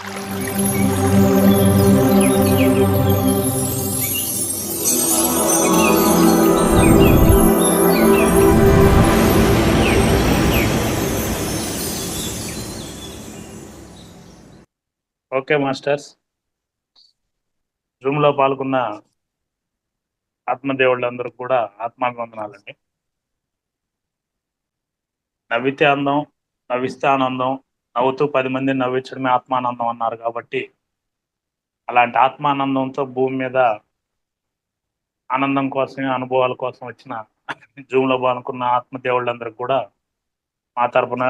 Okay masters, Zoom లో పాల్గొన్న ఆత్మదేవుళ్ళందరూ కూడా ఆత్మాభివందనాలండి. నవ్వితే అందం, నవ్విస్తే ఆనందం, నవ్వుతూ 10 మందిని నవ్వించడమే ఆత్మానందం అన్నారు కాబట్టి అలాంటి ఆత్మానందంతో భూమి మీద ఆనందం కోసమే, అనుభవాల కోసం వచ్చిన జూమ్ లో పాల్గొన్న ఆత్మదేవుళ్ళందరికీ కూడా మా తరపున,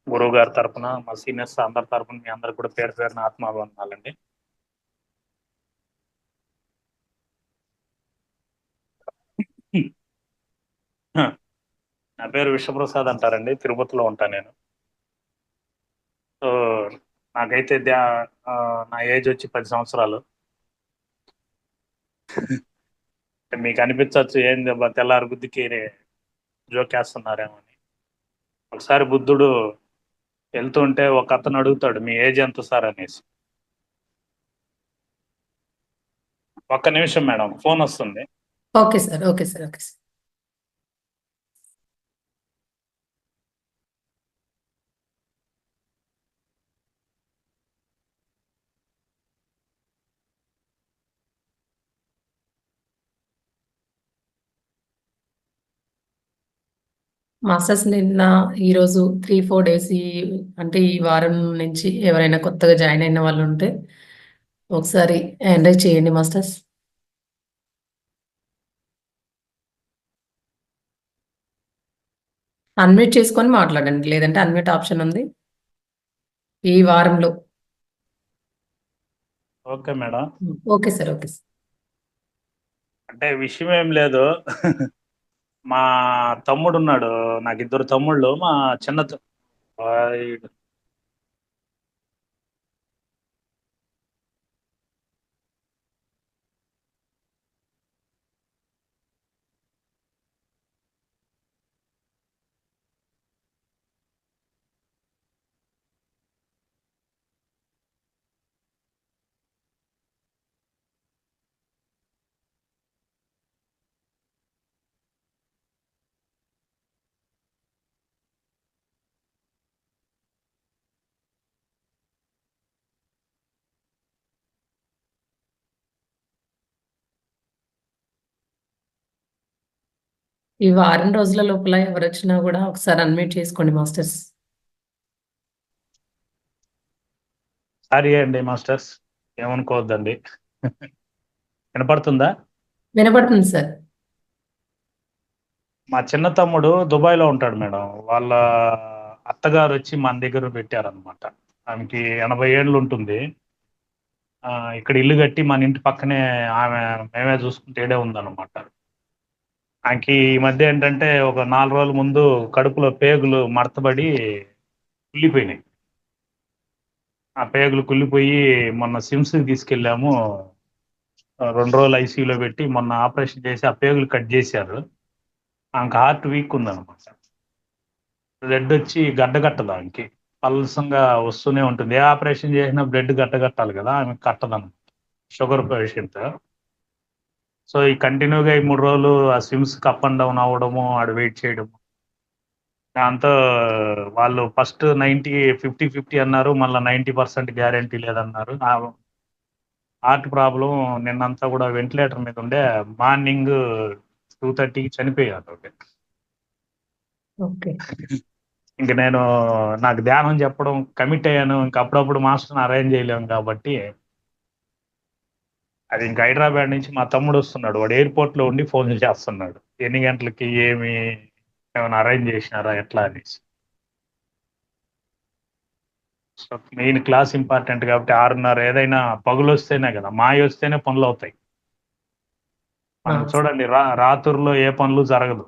గురువు గారి తరపున, మా సీనియర్స్ అందరి తరపున మీ అందరికి కూడా పేరు పేరున ఆత్మాభివందనాలండి. నా పేరు విశ్వప్రసాద్ అంటారండి, తిరుపతిలో ఉంటాను నేను. సో నాకైతే నా ఏజ్ వచ్చి 10 సంవత్సరాలు. మీకు అనిపించవచ్చు ఏంది తెల్లారి బుద్ధికి జోకేస్తున్నారేమో అని. ఒకసారి బుద్ధుడు వెళ్తుంటే ఒక అతను అడుగుతాడు, మీ ఏజ్ ఎంత సార్ అనేసి. ఒక్క నిమిషం మేడం, ఫోన్ వస్తుంది. Okay sir, okay sir, okay sir. Masters ఈరోజు 3-4 డేస్ అంటే ఈ వారం నుంచి ఎవరైనా కొత్తగా జాయిన్ అయిన వాళ్ళు ఉంటే ఒకసారి ఎంటర్ చేయండి మాస్టర్స్. అన్మ్యూట్ చేసుకొని మాట్లాడండి, లేదంటే అన్మ్యూట్ ఆప్షన్ ఉంది ఈ వారంలో. Okay madam. Okay sir, okay sir. అంటే విషయం ఏం లేదు. మా తమ్ముడు ఉన్నాడు, నాకు 2 తమ్ముళ్ళు. మా చిన్న ఈ వారం రోజుల లోపల ఎవరు వచ్చినా కూడా ఒకసారి అన్మ్యూట్ చేసుకోండి మాస్టర్స్. సారీ అండి మాస్టర్స్, ఏమనుకోవద్దండి. వినపడుతుందా? వినపడుతుంది సార్. మా చిన్న తమ్ముడు దుబాయ్లో ఉంటాడు మేడం. వాళ్ళ అత్తగారు వచ్చి మన దగ్గర పెట్టారనమాట. ఆమెకి 80 ఏళ్ళు ఉంటుంది. ఇక్కడ ఇల్లు కట్టి మన ఇంటి పక్కనే ఆమె మేమే చూసుకుంటేడే ఉందన్నమాట. ఆమెకి ఈ మధ్య ఏంటంటే ఒక 4 రోజుల ముందు కడుపులో పేగులు మడతబడి కుళ్ళిపోయినాయి. ఆ పేగులు కుళ్ళిపోయి మొన్న సిమ్స్కి తీసుకెళ్ళాము. 2 రోజులు ఐసీయూలో పెట్టి మొన్న ఆపరేషన్ చేసి ఆ పేగులు కట్ చేశారు. ఆమెకు హార్ట్ వీక్ ఉందన్నమాట. బ్లడ్ వచ్చి గడ్డగట్టదు ఆమెకి, పల్సంగా వస్తూనే ఉంటుంది. ఏ ఆపరేషన్ చేసినా బ్లడ్ గడ్డగట్టాలి కదా, ఆమె కట్టదన్నమాట. Sugar patient. సో ఈ కంటిన్యూగా ఈ 3 రోజులు ఆ స్విమ్స్కి అప్ అండ్ డౌన్ అవ్వడము, ఆడు వెయిట్ చేయడము, దాంతో వాళ్ళు ఫస్ట్ 50-50 అన్నారు, మళ్ళీ 90% గ్యారంటీ లేదన్నారు. Heart problem. నిన్నంతా కూడా వెంటిలేటర్ మీద ఉండే, మార్నింగ్ 2:30కి చనిపోయారు. ఓకే. ఇంక నాకు ధ్యానం చెప్పడం కమిట్ అయ్యాను. ఇంక అప్పుడప్పుడు మాస్టర్ని అరేంజ్ చేయలేము కాబట్టి అది ఇంక హైదరాబాద్ నుంచి మా తమ్ముడు వస్తున్నాడు. వాడు ఎయిర్పోర్ట్లో ఉండి ఫోన్ చేస్తున్నాడు, ఎన్ని గంటలకి, ఏమైనా అరేంజ్ చేసినారా ఎట్లా అనేసి. సో మెయిన్ క్లాస్ ఇంపార్టెంట్ కాబట్టి 6:30 ఏదైనా పగులు వస్తేనే కదా, మాయ వస్తేనే పనులు అవుతాయి. మనకు చూడండి, రాత్రుల్లో ఏ పనులు జరగదు.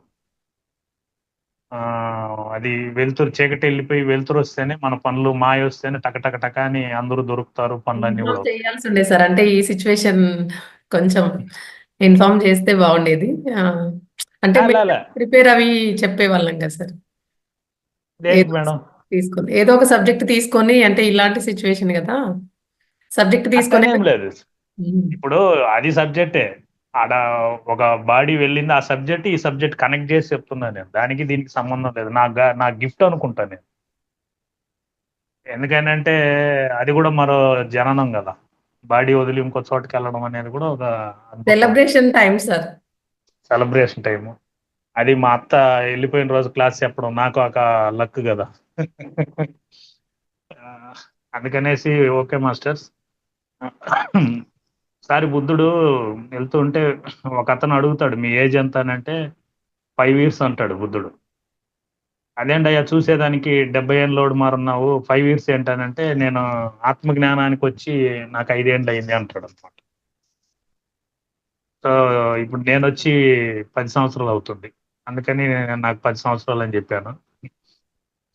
అది వెలుతురు, చీకటి వెళ్ళిపోయి వెలుతురు వస్తేనే మన పనులు, మాయ వస్తేనే టక టక అని అందరూ దొరుకుతారు, పనులన్నీ కూడా చేయాల్సి ఉండే సార్. అంటే ఈ సిచ్యువేషన్ కొంచెం ఇన్ఫార్మ్ చేస్తే బాగుండేది. అంటే ప్రిపేర్ అవి చెప్పేవాళ్ళం కదా సార్. దేనికి మేడం? తీసుకొని ఏదో ఒక సబ్జెక్ట్ తీసుకొని, అంటే ఇలాంటి సిచ్యువేషన్ కదా, సబ్జెక్ట్ తీసుకొని అట్టనేం లేదు. ఇప్పుడు అది సబ్జెక్టే. ఆడ ఒక బాడీ వెళ్ళింది, ఆ సబ్జెక్ట్ ఈ సబ్జెక్ట్ కనెక్ట్ చేసి చెప్తున్నాను నేను. దానికి దీనికి సంబంధం లేదు. నా గిఫ్ట్ అనుకుంటా నేను. ఎందుకనంటే అది కూడా మరో జననం కదా. బాడీ వదిలి ఇంకో చోటుకి వెళ్ళడం అనేది కూడా ఒక అద్భుతం. Celebration time sir. Celebration time. అది మా అత్త వెళ్ళిపోయిన రోజు క్లాస్ చెప్పడం నాకు ఒక లక్ కదా. అందుకనేసి ఓకే మాస్టర్స్. ఒకసారి బుద్ధుడు వెళ్తూ ఉంటే ఒక అతను అడుగుతాడు, మీ ఏజ్ ఎంత అని అంటే 5 years అంటాడు బుద్ధుడు. అదేంటయ్యా చూసేదానికి 70 ఏళ్ళోడు మారున్నావు, 5 years ఏంటనంటే నేను ఆత్మజ్ఞానానికి వచ్చి నాకు 5 ఏళ్ళు అయింది అంటాడు అనమాట. సో ఇప్పుడు నేను వచ్చి 10 సంవత్సరాలు అవుతుంది, అందుకని నాకు 10 సంవత్సరాలు అని చెప్పాను.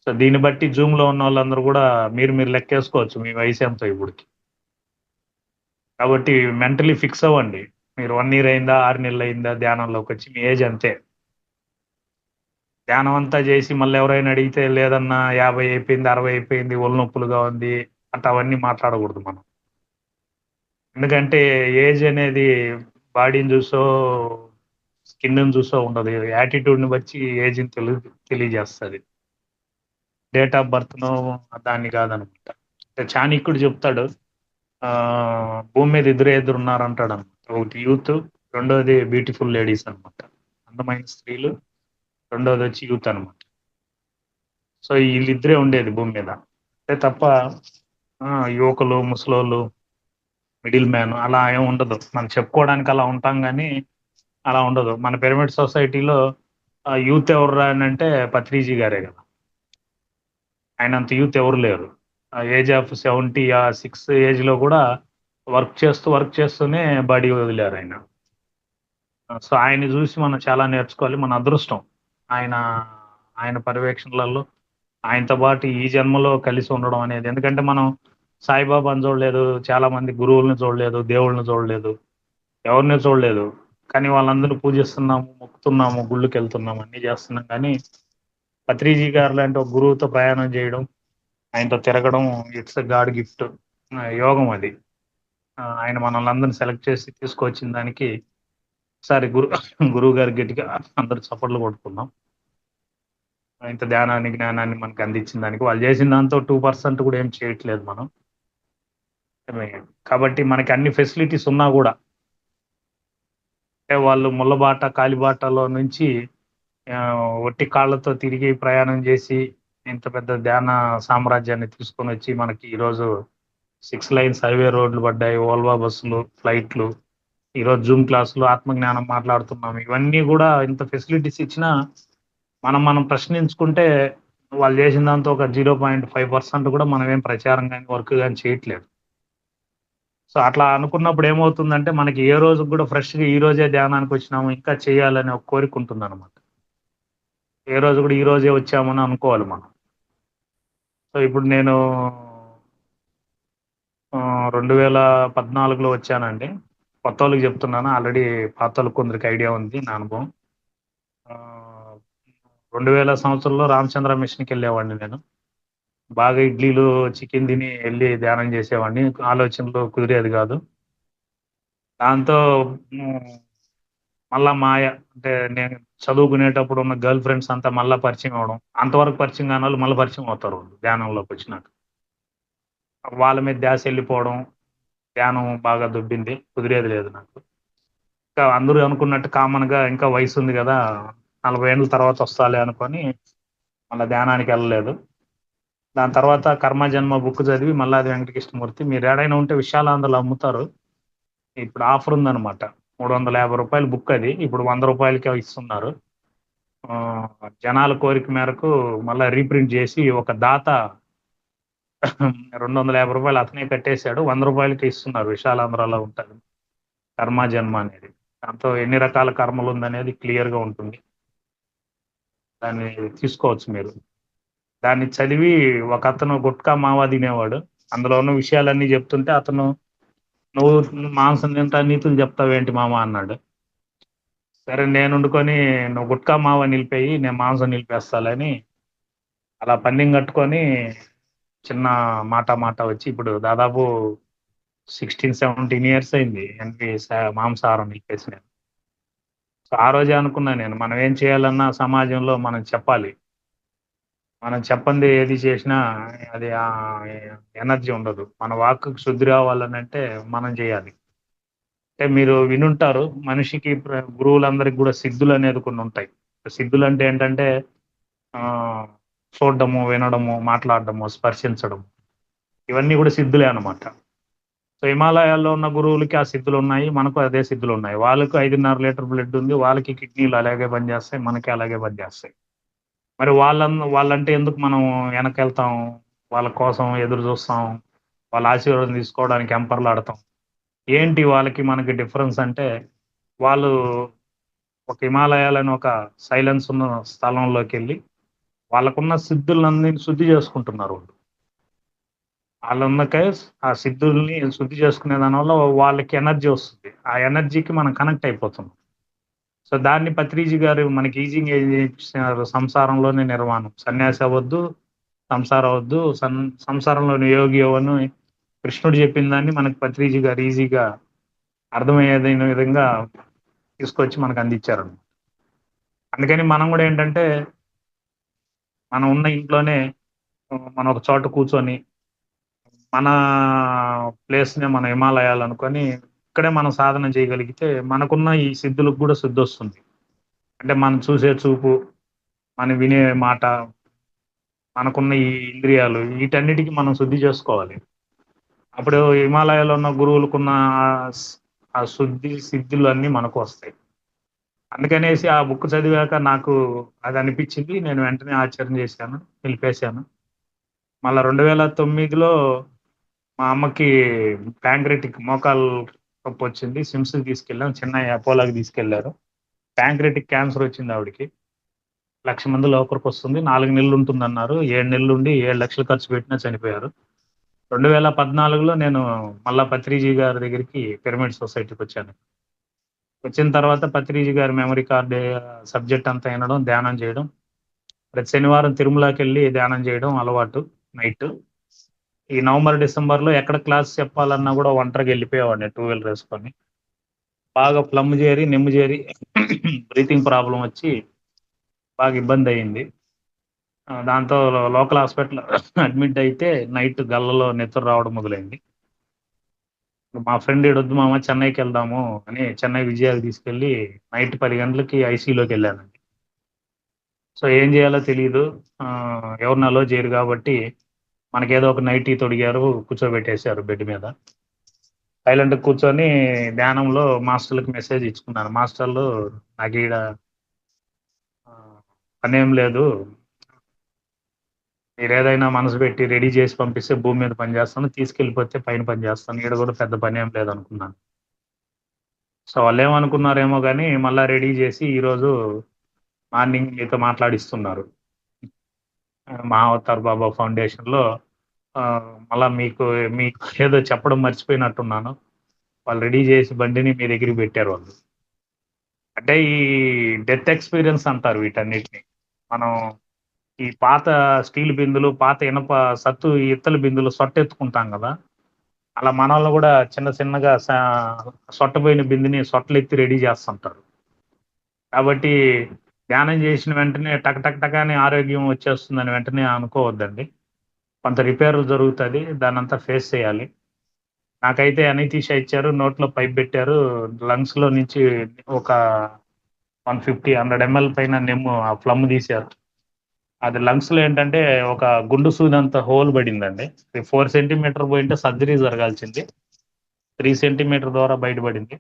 సో దీన్ని బట్టి జూమ్ లో ఉన్న వాళ్ళందరూ కూడా మీరు లెక్కేసుకోవచ్చు మీ వయసు ఎంతో ఇప్పటికి. కాబట్టి మెంటలీ ఫిక్స్ అవ్వండి. మీరు 1 year అయిందా, 6 నెలలు అయిందా ధ్యానంలోకి వచ్చి, మీ ఏజ్ అంతే. ధ్యానం అంతా చేసి మళ్ళీ ఎవరైనా అడిగితే లేదన్నా 50 అయిపోయింది, 60 అయిపోయింది, ఒళ్ళు నొప్పులుగా ఉంది అంటే అవన్నీ మాట్లాడకూడదు మనం. ఎందుకంటే ఏజ్ అనేది బాడీని చూసో స్కిన్ చూసో ఉండదు, యాటిట్యూడ్ని బట్టి ఏజ్ని తెలియజేస్తుంది. డేట్ ఆఫ్ బర్త్ను దాన్ని కాదనమాట. చాణక్యుడు చెప్తాడు, భూమి మీద ఇద్దరు ఉన్నారంటాడు అనమాట. ఒకటి యూత్, రెండోది బ్యూటిఫుల్ లేడీస్ అనమాట, అందమైన స్త్రీలు. రెండోది వచ్చి యూత్ అనమాట. సో వీళ్ళిద్దరే ఉండేది భూమి మీద. అంతే తప్ప యువకులు, ముసలోళ్ళు, మిడిల్ మ్యాన్ అలా ఏం ఉండదు. మనం చెప్పుకోవడానికి అలా ఉంటాం కానీ అలా ఉండదు. మన పిరమిడ్ సొసైటీలో యూత్ ఎవరు అని అంటే పత్రిజీ గారే కదా. ఆయన అంత యూత్ ఎవరు లేరు. ఏజ్ ఆఫ్ 76 ఏజ్లో కూడా వర్క్ చేస్తూనే బాడీ వదిలేరు ఆయన. సో ఆయన్ని చూసి మనం చాలా నేర్చుకోవాలి. మన అదృష్టం ఆయన పర్యవేక్షణలలో ఆయనతో పాటు ఈ జన్మలో కలిసి ఉండడం అనేది. ఎందుకంటే మనం సాయిబాబాని చూడలేదు, చాలా మంది గురువులను చూడలేదు, దేవుళ్ళని చూడలేదు, ఎవరిని చూడలేదు. కానీ వాళ్ళందరూ పూజిస్తున్నాము, మొక్కుతున్నాము, గుళ్ళకి వెళ్తున్నాము, అన్నీ చేస్తున్నాం. కానీ పత్రిజీ గారు లాంటి ఒక గురువుతో ప్రయాణం చేయడం, ఆయనతో తిరగడం, ఇట్స్ గాడ్ గిఫ్ట్, యోగం అది. ఆయన మనల్ని అందరిని సెలెక్ట్ చేసి తీసుకొచ్చిన దానికి ఒకసారి గురువు గారి గట్టిగా అందరు చప్పట్లు కొట్టుకున్నాం. ఇంత జ్ఞానాన్ని మనకు అందించిన దానికి. వాళ్ళు చేసిన దాంతో 2% కూడా ఏం చేయట్లేదు మనం. కాబట్టి మనకి అన్ని ఫెసిలిటీస్ ఉన్నా కూడా అంటే వాళ్ళు ముళ్ళబాట కాలిబాటలో నుంచి ఒట్టి కాళ్ళతో తిరిగి ప్రయాణం చేసి ఇంత పెద్ద ధ్యాన సామ్రాజ్యాన్ని తీసుకొని వచ్చి మనకి ఈరోజు 6 lanes హైవే రోడ్లు పడ్డాయి, ఓల్వా బస్సులు, ఫ్లైట్లు, ఈరోజు జూమ్ క్లాసులు, ఆత్మజ్ఞానం మాట్లాడుతున్నాం. ఇవన్నీ కూడా ఇంత ఫెసిలిటీస్ ఇచ్చినా మనం ప్రశ్నించుకుంటే వాళ్ళు చేసిన దాంతో ఒక 0.5% కూడా మనం ఏం ప్రచారం కానీ వర్క్ కానీ చేయట్లేదు. సో అట్లా అనుకున్నప్పుడు ఏమవుతుందంటే మనకి ఏ రోజు కూడా ఫ్రెష్గా ఈ రోజే ధ్యానానికి వచ్చినాము ఇంకా చేయాలనే ఒక కోరిక ఉంటుంది అనమాట. ఏ రోజు కూడా ఈ రోజే వచ్చామని అనుకోవాలి మనం. సో ఇప్పుడు నేను 2014లో వచ్చానండి. కొత్త వాళ్ళకి చెప్తున్నాను, ఆల్రెడీ పాత వాళ్ళకి కొందరికి ఐడియా ఉంది నా అనుభవం. 2000 సంవత్సరంలో రామచంద్ర మిషన్కి వెళ్ళేవాడిని నేను. బాగా ఇడ్లీలు చికెన్ తిని వెళ్ళి ధ్యానం చేసేవాడిని. ఆలోచనలు కుదిరేది కాదు. దాంతో మళ్ళా మాయ అంటే నేను చదువుకునేటప్పుడు ఉన్న గర్ల్ ఫ్రెండ్స్ అంతా మళ్ళీ పరిచయం అవడం. అంతవరకు పరిచయం కాని వాళ్ళు మళ్ళీ పరిచయం అవుతారు ధ్యానంలోకి వచ్చినాక. వాళ్ళ మీద ధ్యాస వెళ్ళిపోవడం, ధ్యానం బాగా దుబ్బింది, కుదిరేది లేదు నాకు. ఇంకా అందరూ అనుకున్నట్టు కామన్గా ఇంకా వయసు ఉంది కదా, 40 ఏళ్ళ తర్వాత వస్తాలే అనుకొని మళ్ళీ ధ్యానానికి వెళ్ళలేదు. దాని తర్వాత కర్మజన్మ బుక్ చదివి మల్లాది వెంకటకృష్ణమూర్తి, మీరు ఏడైనా ఉంటే విశాలాంధ్రలో అమ్ముతారు, ఇప్పుడు ఆఫర్ ఉందన్నమాట. 350 రూపాయలు బుక్ అది, ఇప్పుడు 100 రూపాయలకే ఇస్తున్నారు. జనాల కోరిక మేరకు మళ్ళీ రీప్రింట్ చేసి ఒక దాత 250 రూపాయలు అతనే కట్టేశాడు, 100 రూపాయలకి ఇస్తున్నారు. విశాలాంధ్రలో ఉంటుంది కర్మజన్మ అనేది. దాంతో ఎన్ని రకాల కర్మలు ఉందనేది క్లియర్గా ఉంటుంది. దాన్ని తీసుకోవచ్చు మీరు. దాన్ని చదివి ఒక అతను గుట్కా మావా తినేవాడు, అందులో ఉన్న విషయాలన్నీ చెప్తుంటే అతను, నువ్వు మాంసం తింటా నీతులు చెప్తావేంటి మామ అన్నాడు. సరే నేను వండుకొని నువ్వు గుట్కా మావ నిలిపేయి, నేను మాంసం నిలిపేస్తాలని అలా పందెం కట్టుకొని చిన్న మాట వచ్చి ఇప్పుడు దాదాపు 16-17 ఇయర్స్ అయింది మాంసాహారం నిలిపేసి నేను. సో ఆ రోజే అనుకున్నా నేను, మనం ఏం చేయాలన్నా సమాజంలో మనం చెప్పాలి. మనం చెప్పంది ఏది చేసినా అది ఎనర్జీ ఉండదు. మన వాక్కుకి శుద్ధి రావాలని అంటే మనం చేయాలి. అంటే మీరు వినుంటారు, మనిషికి గురువులందరికి కూడా సిద్ధులు అనేది కొన్ని ఉంటాయి. సిద్ధులు అంటే ఏంటంటే ఆ, చూడడము, వినడము, మాట్లాడడము, స్పర్శించడం, ఇవన్నీ కూడా సిద్ధులే అన్నమాట. సో హిమాలయాల్లో ఉన్న గురువులకి ఆ సిద్ధులు ఉన్నాయి, మనకు అదే సిద్ధులు ఉన్నాయి. వాళ్ళకు 5.5 లీటర్ బ్లడ్ ఉంది, వాళ్ళకి కిడ్నీలు అలాగే పనిచేస్తాయి, మనకి అలాగే పనిచేస్తాయి. మరి వాళ్ళంటే ఎందుకు మనం వెనకెళ్తాం, వాళ్ళ కోసం ఎదురు చూస్తాం, వాళ్ళ ఆశీర్వాదం తీసుకోవడానికి ఎంపర్లాడతాం? ఏంటి వాళ్ళకి మనకి డిఫరెన్స్ అంటే, వాళ్ళు ఒక హిమాలయాలని ఒక సైలెన్స్ ఉన్న స్థలంలోకి వెళ్ళి వాళ్ళకున్న సిద్ధులన్నీ శుద్ధి చేసుకుంటున్నారు వాళ్ళు. వాళ్ళున్నకే ఆ సిద్ధుల్ని శుద్ధి చేసుకునే దానివల్ల వాళ్ళకి ఎనర్జీ వస్తుంది. ఆ ఎనర్జీకి మనం కనెక్ట్ అయిపోతున్నాం. సో దాన్ని పత్రిజీ గారు మనకి ఈజీగా ఏం చేయించినారు, సంసారంలోనే నిర్వాణం, సన్యాసి అవ్వద్దు, సంసారం అవద్దు, సంసారంలోని యోగి అవ్వను, కృష్ణుడు చెప్పిన దాన్ని మనకి పత్రిజీ గారు ఈజీగా అర్థమయ్యేదైన విధంగా తీసుకొచ్చి మనకు అందించారు. అందుకని మనం కూడా ఏంటంటే, మనం ఉన్న ఇంట్లోనే మనం ఒక చోట కూర్చొని మన ప్లేస్‌నే మన హిమాలయాలు అనుకొని ఇక్కడే మనం సాధన చేయగలిగితే మనకున్న ఈ సిద్ధులకు కూడా శుద్ధొస్తుంది. అంటే మనం చూసే చూపు, మనం వినే మాట, మనకున్న ఈ ఇంద్రియాలు వీటన్నిటికి మనం శుద్ధి చేసుకోవాలి. అప్పుడు హిమాలయాలో ఉన్న గురువులకున్న ఆ శుద్ధి, సిద్ధులు అన్నీ మనకు వస్తాయి. అందుకనేసి ఆ బుక్ చదివాక నాకు అది అనిపించింది. నేను వెంటనే ఆచరణ చేశాను, నిలిపేశాను. మళ్ళా 2009లో మా అమ్మకి ప్యాంక్రెటిక్ మోకాలు నొప్పి వచ్చింది. సిమ్స్‌కి తీసుకెళ్ళాం. చెన్నై అపోలోకి తీసుకెళ్లారు. ప్యాంక్రెటిక్ క్యాన్సర్ వచ్చింది ఆవిడకి. 1,00,000 మందిలో ఒకరికొస్తుంది. 4 నెలలు ఉంటుందన్నారు. 7 నెలలుండి 7,00,000 ఖర్చు పెట్టినా చనిపోయారు. 2014లో నేను మళ్ళా పత్రిజీ గారి దగ్గరికి పిరమిడ్ సొసైటీకొచ్చాను. వచ్చిన తర్వాత పత్రిజీ గారి మెమరీ కార్డ్ సబ్జెక్ట్ అంతా వినడం, ధ్యానం చేయడం. ప్రతి శనివారం తిరుమలకెళ్ళి ధ్యానం చేయడం అలవాటు నైట్. ఈ నవంబర్, డిసెంబర్‌లో ఎక్కడ క్లాస్ చెప్పాలన్నా కూడా ఒంటరిగా వెళ్ళిపోయేవాడిని 2 వీలర్ వేసుకొని. బాగా ప్లమ్ చేరి, నిమ్ము చేరి బ్రీతింగ్ ప్రాబ్లమ్ వచ్చి బాగా ఇబ్బందయింది. దాంతో లోకల్ హాస్పిటల్ అడ్మిట్ అయితే నైట్ గల్లలో నెత్తురు రావడం మొదలైంది. మా ఫ్రెండ్ ఈడొద్దు మామ చెన్నైకి వెళ్దాము అని చెన్నై విజయాకి తీసుకెళ్ళి నైట్ 10 గంటలకి ఐసీయూలోకి వెళ్ళానండి. సో ఏం చేయాలో తెలియదు. ఎవరిని అలో చేయరు కాబట్టి మనకేదో ఒక నైటీ తొడిగారు, కూర్చోబెట్టేశారు బెడ్ మీద. సైలెంట్ కూర్చొని ధ్యానంలో మాస్టర్లకు మెసేజ్ ఇచ్చుకున్నాను. మాస్టర్లు, నాకు ఈడ పనేం లేదు, మీరు ఏదైనా మనసు పెట్టి రెడీ చేసి పంపిస్తే భూమి మీద పని చేస్తాను, తీసుకెళ్ళిపోతే పైన పని చేస్తాను, ఈడ కూడా పెద్ద పని ఏం లేదు అనుకున్నాను. సో వాళ్ళు ఏమనుకున్నారేమో కానీ మళ్ళా రెడీ చేసి ఈరోజు మార్నింగ్ మీతో మాట్లాడిస్తున్నారు. మా అవతార్ బాబా ఫౌండేషన్లో మళ్ళా మీకు ఏదో చెప్పడం మర్చిపోయినట్టున్నాను. వాళ్ళు రెడీ చేసి బండిని మీ దగ్గరికి పెట్టారు వాళ్ళు. అంటే ఈ డెత్ ఎక్స్పీరియన్స్ అంటారు వీటన్నిటిని. మనం ఈ పాత స్టీల్ బిందులు, పాత ఇనప ఇత్తడి బిందులు సొట్టెత్తుకుంటాం కదా, అలా మనోళ్ళు కూడా చిన్న చిన్నగా సొట్టబోయిన బిందుని సొట్టలెత్తి రెడీ చేస్తుంటారు. కాబట్టి ధ్యానం చేసిన వెంటనే టక టక టక అని ఆరోగ్యం వచ్చేస్తుందని వెంటనే అనుకోవద్దండి. కొంత రిపేర్ జరుగుతుంది, దాన్నంతా ఫేస్ చేయాలి. నాకైతే అనీతీషా ఇచ్చారు, నోట్లో పైప్ పెట్టారు, లంగ్స్ లో నుంచి ఒక 150-100 ఎంఎల్ పైన ఆ ఫ్లమ్ తీశారు. అది లంగ్స్ లో ఏంటంటే ఒక గుండు సూదంత హోల్ పడిందండి. 4 సెంటీమీటర్ పోయింటే సర్జరీ జరగాల్సింది, 3 సెంటీమీటర్ ద్వారా బయటపడింది.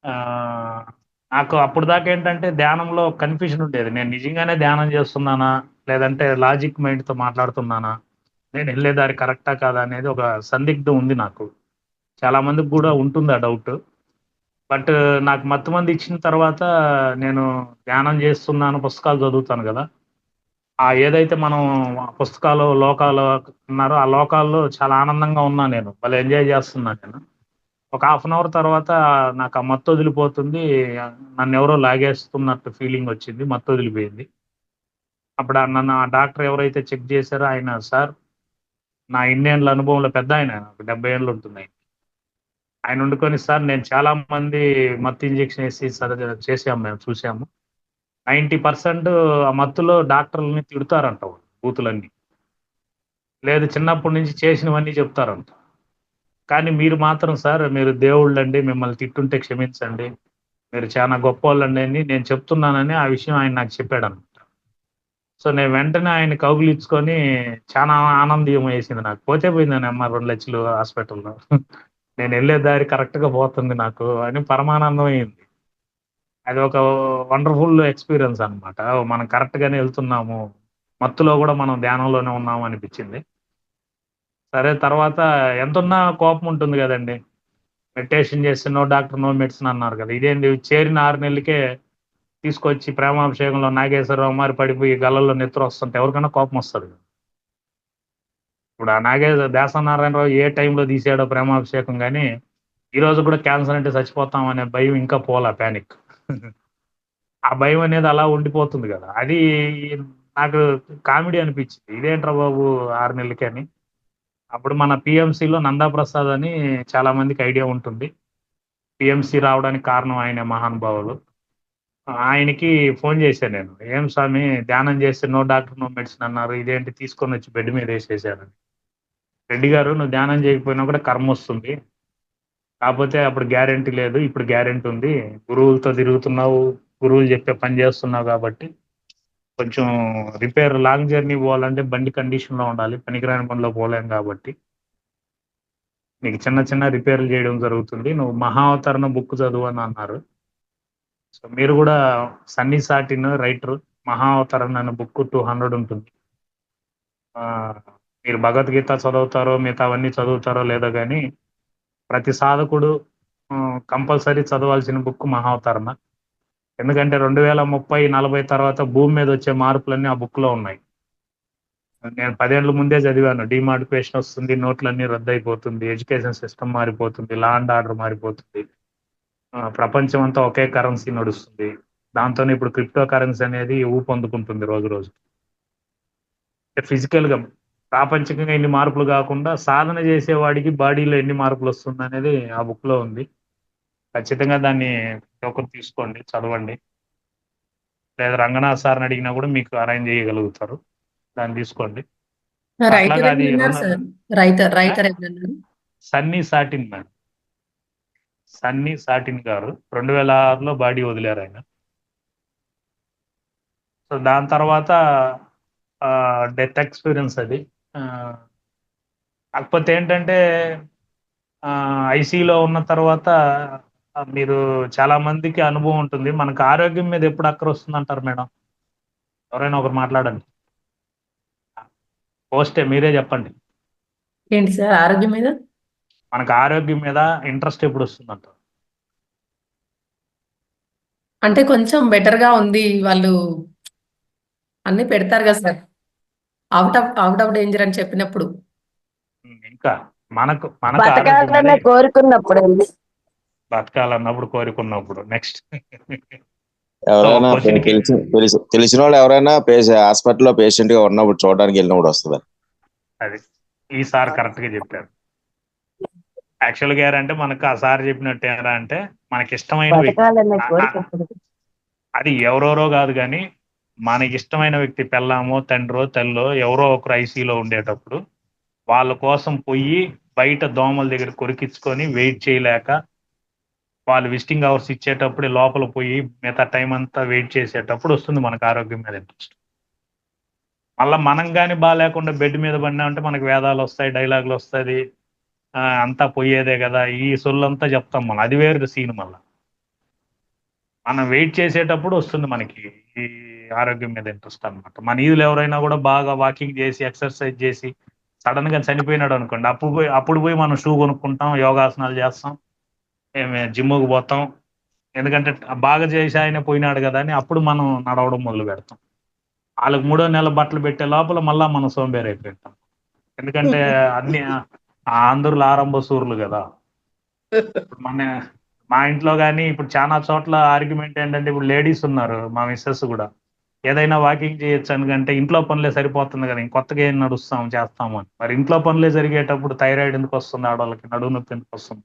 ఆ, నాకు అప్పుడు దాకా ఏంటంటే ధ్యానంలో కన్ఫ్యూజన్ ఉండేది, నేను నిజంగానే ధ్యానం చేస్తున్నానా లేదంటే లాజిక్ మైండ్ తో మాట్లాడుతున్నానా, నేను వెళ్ళే దారి కరెక్టా కాదా అనేది ఒక సందిగ్ధం ఉంది నాకు. చాలా మందికి కూడా ఉంటుంది ఆ డౌట్. బట్ నాకు మత్తు మంది ఇచ్చిన తర్వాత నేను ధ్యానం చేస్తున్నాను, పుస్తకాలు చదువుతాను కదా, ఆ ఏదైతే మనం పుస్తకాలు లోకాలు ఉన్నారో ఆ లోకాల్లో చాలా ఆనందంగా ఉన్నాను, నేను భలే ఎంజాయ్ చేస్తున్నాను నేను. ఒక 1/2 అవర్ తర్వాత నాకు ఆ మత్తు వదిలిపోతుంది, నన్ను ఎవరో లాగేస్తున్నట్టు ఫీలింగ్ వచ్చింది, మత్తు వదిలిపోయింది. అప్పుడు నన్ను ఆ డాక్టర్ ఎవరైతే చెక్ చేశారో ఆయన, సార్ నా ఇన్నేళ్ళ అనుభవంలో పెద్ద ఆయన, నాకు 70 ఏళ్ళు ఉంటుంది ఆయన. ఆయన వండుకొని సార్ నేను చాలా మంది మత్తు ఇంజెక్షన్ వేసి చేసాము, మేము చూసాము. 90% ఆ మత్తులో డాక్టర్లని తిడతారంట వాళ్ళు, బూతులన్నీ. లేదు చిన్నప్పటి నుంచి చేసినవన్నీ చెప్తారంట. కానీ మీరు మాత్రం సార్ మీరు దేవుళ్ళండి, మిమ్మల్ని తిట్టుంటే క్షమించండి, మీరు చాలా గొప్పోళ్ళండి అని నేను చెప్తున్నానని ఆ విషయం ఆయన నాకు చెప్పాడనమాట. సో నేను వెంటనే ఆయన కౌగిలించుకొని చాలా ఆనందం వేసింది నాకు. పోతే పోయిందని అమ్మ 2,00,000 హాస్పిటల్‌లో. నేను వెళ్ళే దారి కరెక్ట్‌గా పోతుంది నాకు అని పరమానందం అయింది. అది ఒక వండర్‌ఫుల్ ఎక్స్‌పీరియన్స్ అనమాట. మనం కరెక్ట్‌గానే ఎళ్తున్నాము. మత్తులో గూడా మనం ధ్యానంలోనే ఉన్నాము అనిపిచ్చింది. సరే తర్వాత ఎంతున్నా కోపం ఉంటుంది గదండీ! మెడిటేషన్ చేస్తే నో డాక్టర్, నో మెడిసిన్ అన్నారు కదా! ఇదేంది చేరిన 6 నెలలకే తీసుకొచ్చి ప్రేమాభిషేకంలో నాగేశ్వరరావు మారి పడిపోయి గళ్ళల్లో నెత్తురొస్తుంటే ఎవరికైనా కోపమొస్తది. ఇప్పుడు ఆ దాసరి నారాయణరావు ఏ టైంలో తీసాడో ప్రేమాభిషేకం గాని, ఈ రోజు కూడా క్యాన్సర్ అంటే చచ్చిపోతాం అనే భయం ఇంకా పోలా ప్యానిక్. ఆ భయం అనేది అలా ఉండిపోతుంది గదా! అది నాకు కామెడీ అనిపిచ్చింది. ఇదేంట్రా బాబు 6 నెలలకే అని. అప్పుడు మన పీఎంసీలో నందాప్రసాద్ అని చాలా మందికి ఐడియా ఉంటుంది. పీఎంసీ రావడానికి కారణం ఆయనే మహానుభావులు. ఆయనకి ఫోను చేశా నేను. "ఏం స్వామి ధ్యానం చేస్తే నో డాక్టర్, నో మెడిసిన్ అన్నారు. ఇదేంటి తీసుకొనొచ్చి బెడ్ మీదేసేసారని." "రెడ్డి గారు నువ్వు ధ్యానం చేయకపోయినా కూడా కర్మొస్తుంది. కాపోతే అప్పుడు గ్యారంటీ లేదు. ఇప్పుడు గ్యారంటీ ఉంది. గురువులతో తిరుగుతున్నావు. గురువులు చెప్పే పని చేస్తున్నావు కాబట్టి కొంచెం లాంగ్ జర్నీ పోవాలంటే బండి కండిషన్‌లో ఉండాలి. పనికిరాని బండిలో పోలేం కాబట్టి నీకు చిన్న చిన్న రిపేర్‌లు చేయడం జరుగుతుంది. నువ్వు 'మహావతరణ' బుక్ చదువు" అని అన్నారు. సో మీరు గూడా 'సన్నీ సాటిన్' రైటరు. 'మహావతరణ' అనే బుక్ 200 ఉంటుంది. మీరు భగవద్గీత చదువుతారో, మిగతావన్నీ చదువుతారో లేదో గానీ, ప్రతి సాధకుడు కంపల్సరీ చదవాల్సిన బుక్ 'మహావతరణ'. ఎందుకంటే 2030, 40 తర్వాత భూమి మీదొచ్చే మార్పులన్నీ ఆ బుక్‌లో ఉన్నాయి. నేను 10 ఏళ్ల ముందే చదివాను. డీమార్టిఫికేషన్ వస్తుంది. నోట్లన్నీ రద్దయిపోతుంది. ఎడ్యుకేషన్ సిస్టమ్ మారిపోతుంది. లా అండ్ ఆర్డర్ మారిపోతుంది. ప్రపంచం అంతా ఒకే కరెన్సీ నడుస్తుంది. దాంతోనే ఇప్పుడు క్రిప్టో కరెన్సీ అనేది ఊపందుకుంటుంది రోజు రోజు. ఫిజికల్‌గా ప్రాపంచికంగా ఎన్ని మార్పులు గాకుండా, సాధన చేసేవాడికి బాడీలో ఎన్ని మార్పులొస్తుందనేది ఆ బుక్‌లో ఉంది. ఖచ్చితంగా దాన్ని ఒకరు తీసుకోండి, చదవండి. లేదా రంగనాథ్ సార్‌ని అడిగినా గూడా మీకు అరేంజ్ జేయగలుగుతారు. దాన్ని తీసుకోండి. సో, రైటర్ అట్లాగా అది ఎవరన్నారు రెండు సార్? రైటర్ ఆహ్, ఎవరన్నారు? Sunny satin madam. Sunny satin గారు 2006లో బాడీ వదిలారాయన. సో, దాని తర్వాత డెత్ ఎక్స్‌పీరియన్స్ అది. ఆహ్, కాకపోతే ఏంటంటే ఐసీయూలో ఉన్న తర్వాత మీరు చాలా మందికి అనుభవం ఉంటుంది. మనకు ఆరోగ్యం మీద ఎప్పుడు అక్కరొస్తుందంటారు మేడం? ఎవరైనా ఒకరు మాట్లాడండి. పోస్టే మీరే జెప్పండి. ఏంటి సార్ ఆరోగ్యం మీద? మనకు ఆరోగ్యం మీద ఇంట్రెస్ట్ ఎప్పుడొస్తుందంటారు? అంటే కొంచెం బెటర్‌గా ఉంది. వాళ్ళు అన్నీ పెడతారు కదా సార్! ఔట్ ఆఫ్ డేంజర్ అని చెప్పినప్పుడు. ఇంకా మనకు మనకు ఆరోగ్యం మీద బతకాలన్న కోరుకున్నప్పుడండి. బతకాలన్నప్పుడు, కోరుకున్నప్పుడు. నెక్స్ట్. సో, ఎవరైనా క్వెషన్‌కి తెలిసిన వాళ్ళు ఎవరైనా హాస్పిటల్లో పేషెంట్ గా ఉన్నప్పుడు చూడడానికి వెళ్ళినప్పుడు వస్తుంది. అది. ఈ సార్ కరెక్ట్‌గా జెప్పారు. యాక్చువల్‌గా ఏరంటే మనకు ఆ సార్ చెప్పినట్టు ఏరా అంటే మనకిష్టమైన వ్యక్తి. బతకాలన్న ఆహ్, ఆహ్, కోరిక. అది ఎవరెవరో గాదు గానీ, మనకిష్టమైన వ్యక్తి పెళ్ళామో, తండ్రో, తల్లో ఎవరో ఒకరు ఐసీయూలో ఉండేటప్పుడు, వాళ్ళ కోసం పొయ్యి బయట దోమల దగ్గర కొరికిచ్చుకొని వెయిట్ చేయలేక, వాళ్ళు విజిటింగ్ అవర్స్ ఇచ్చేటప్పుడే లోపల పోయి మిగతా టైం అంతా వెయిట్ చేసేటప్పుడు వస్తుంది మనకు ఆరోగ్యం మీద ఇంట్రెస్ట్. మళ్ళా మనం గాని బాలేకుండా బెడ్ మీద పడినామంటే మనకు వేదాలొస్తాయి, డైలాగులొస్తది. అంతా పొయ్యేదే గదా! ఈ సొల్లంతా చెప్తాం మనం. అది వేరు సీన్ మళ్ళా. మనం వెయిట్ చేసేటప్పుడు వస్తుంది మనకి ఈ ఆరోగ్యం మీద ఇంట్రెస్ట్ అనమాట. మన ఈదులో ఎవరైనా గూడా బాగా వాకింగ్ జేసి, ఎక్సర్‌సైజ్ జేసి, సడెన్‌గా చనిపోయినాడనుకోండి. అప్పుడు పోయి మనం షూ కొనుక్కుంటాం, యోగాసనాలు జేస్తాం, జిమ్‌కి పోతాం. ఎందుకంటే బాగా చేసి ఆయనే పోయినాడు గదా! అని అప్పుడు మనం నడవడం మొదలుపెడతాం. ఆళ్ళకి మూడో నెల బట్టలు పెట్టే లోపల మళ్ళా మనం సోంబేరైపోయింటాం. ఎందుకంటే అన్ని ఆంధ్రులు ఆరంభ శూరులు గదా! ఇప్పుడు మా ఇంట్లో గాని ఇప్పుడు చానా చోట్ల ఆర్గ్యుమెంట్ ఏంటంటే ఇప్పుడు లేడీస్ ఉన్నారు. మా మిసెస్ గూడా. ఏదైనా వాకింగ్ చేయొచ్చు అనుకంటే ఇంట్లో పనులే సరిపోతుంది గదా! కొత్తగా ఏం నడుస్తాం, చేస్తాము అని. మరి ఇంట్లో పనులే జరిగేటప్పుడు థైరాయిడ్ ఎందుకొస్తుంది ఆడోళ్ళకి? నడుము నొప్పి ఎందుకొస్తుంది?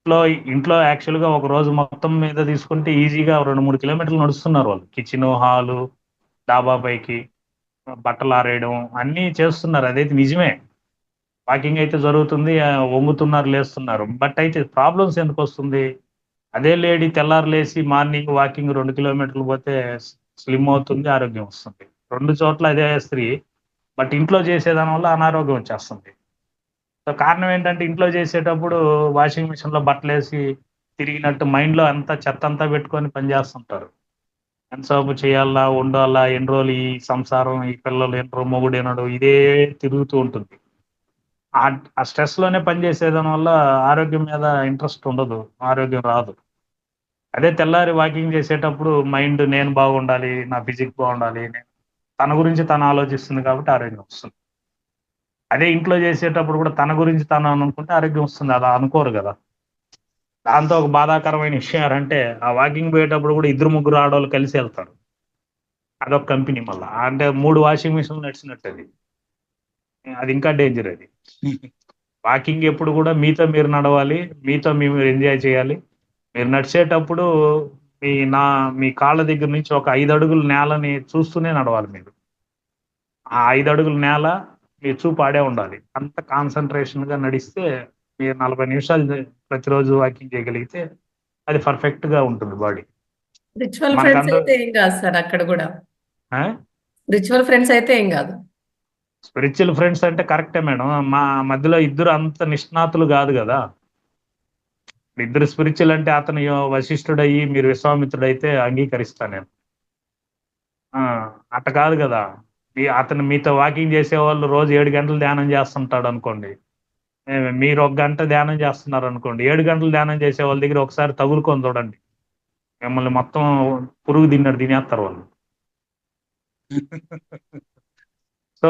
ఇంట్లో ఇంట్లో యాక్చువల్గా ఒక రోజు మొత్తం మీద తీసుకుంటే ఈజీగా 2-3 కిలోమీటర్లు నడుస్తున్నారు వాళ్ళు. కిచెన్, హాలు, డాబా పైకి, బట్టలు ఆరేయడం అన్నీ చేస్తున్నారు. అదైతే నిజమే. వాకింగ్ అయితే జరుగుతుంది. వంగుతున్నారు, లేస్తున్నారు. బట్ అయితే ప్రాబ్లమ్స్ ఎందుకు వస్తుంది? అదే లేడీ తెల్లారు లేసి మార్నింగ్ వాకింగ్ 2 కిలోమీటర్లు పోతే స్లిమ్ అవుతుంది, ఆరోగ్యం వస్తుంది. 2 చోట్ల అదే స్త్రీ, బట్ ఇంట్లో చేసేదాని వల్ల అనారోగ్యం వచ్చేస్తుంది. సో కారణం ఏంటంటే ఇంట్లో చేసేటప్పుడు వాషింగ్ మిషన్ లో బట్టలేసి తిరిగినట్టు మైండ్ లో అంతా చెత్త అంతా పెట్టుకొని పనిచేస్తుంటారు. ఎంతసేపు చేయాలా, ఉండాలా, ఎన్ని రోజులు ఈ సంసారం, ఈ పిల్లలు ఎన్నో, మొగుడు ఏనాడు, ఇదే తిరుగుతూ ఉంటుంది. ఆ స్ట్రెస్ లోనే పనిచేసేదాని వల్ల ఆరోగ్యం మీద ఇంట్రెస్ట్ ఉండదు, ఆరోగ్యం రాదు. అదే తెల్లారి వాకింగ్ చేసేటప్పుడు మైండ్ నేను బాగుండాలి, నా ఫిజిక్ బాగుండాలి, తన గురించి తను ఆలోచిస్తుంది కాబట్టి ఆరోగ్యం వస్తుంది. అదే ఇంట్లో చేసేటప్పుడు కూడా తన గురించి తను అనుకుంటే ఆరోగ్యం వస్తుంది. అలా అనుకోరు కదా. దాంతో ఒక బాధాకరమైన విషయం ఏంటంటే ఆ వాకింగ్ పోయేటప్పుడు కూడా 2-3 ఆడవాళ్ళు కలిసి వెళ్తారు. అదొక కంపెనీ మళ్ళా. అంటే 3 వాషింగ్ మిషన్లు నడిచినట్టు అది. అది ఇంకా డేంజర్ అది. వాకింగ్ ఎప్పుడు కూడా మీతో మీరు నడవాలి, మీతో మీరు ఎంజాయ్ చేయాలి. మీరు నడిచేటప్పుడు మీ నా మీ కాళ్ళ దగ్గర నుంచి ఒక 5 అడుగుల నేలని చూస్తూనే నడవాలి మీరు. ఆ 5 అడుగుల నేల మీ చూపు ఆడే ఉండాలి. అంత కాన్సన్ట్రేషన్ గా నడిస్తే మీరు 40 నిమిషాలు ప్రతిరోజు వాకింగ్ చేయగలిగితే అది పర్ఫెక్ట్ గా ఉంటుంది బాడీ. రిచువల్ ఫ్రెండ్స్ మనకందరూ అయితే ఏం కాదు సార్ అక్కడ కూడా. ఆ? రిచువల్ ఫ్రెండ్స్ అయితే ఏం కాదు. స్పిరిచువల్ ఫ్రెండ్స్ అంటే కరెక్టే మేడం. మా మధ్యలో ఇద్దరు అంత నిష్ణాతులు కాదు కదా. ఇద్దరు స్పిరిచువల్ అంటే అతను వశిష్ఠుడయ్యి మీరు విశ్వామిత్రుడైతే అంగీకరిస్తాను నేను. అట్ట కాదు కదా. అతను మీతో వాకింగ్ చేసే వాళ్ళు రోజు 7 గంటలు ధ్యానం చేస్తుంటాడు అనుకోండి. మీరు 1 గంట ధ్యానం చేస్తున్నారు అనుకోండి. 7 గంటలు ధ్యానం చేసే వాళ్ళ దగ్గర ఒకసారి తగులుకొని చూడండి. మిమ్మల్ని మొత్తం పురుగు తినేస్తారు వాళ్ళు. సో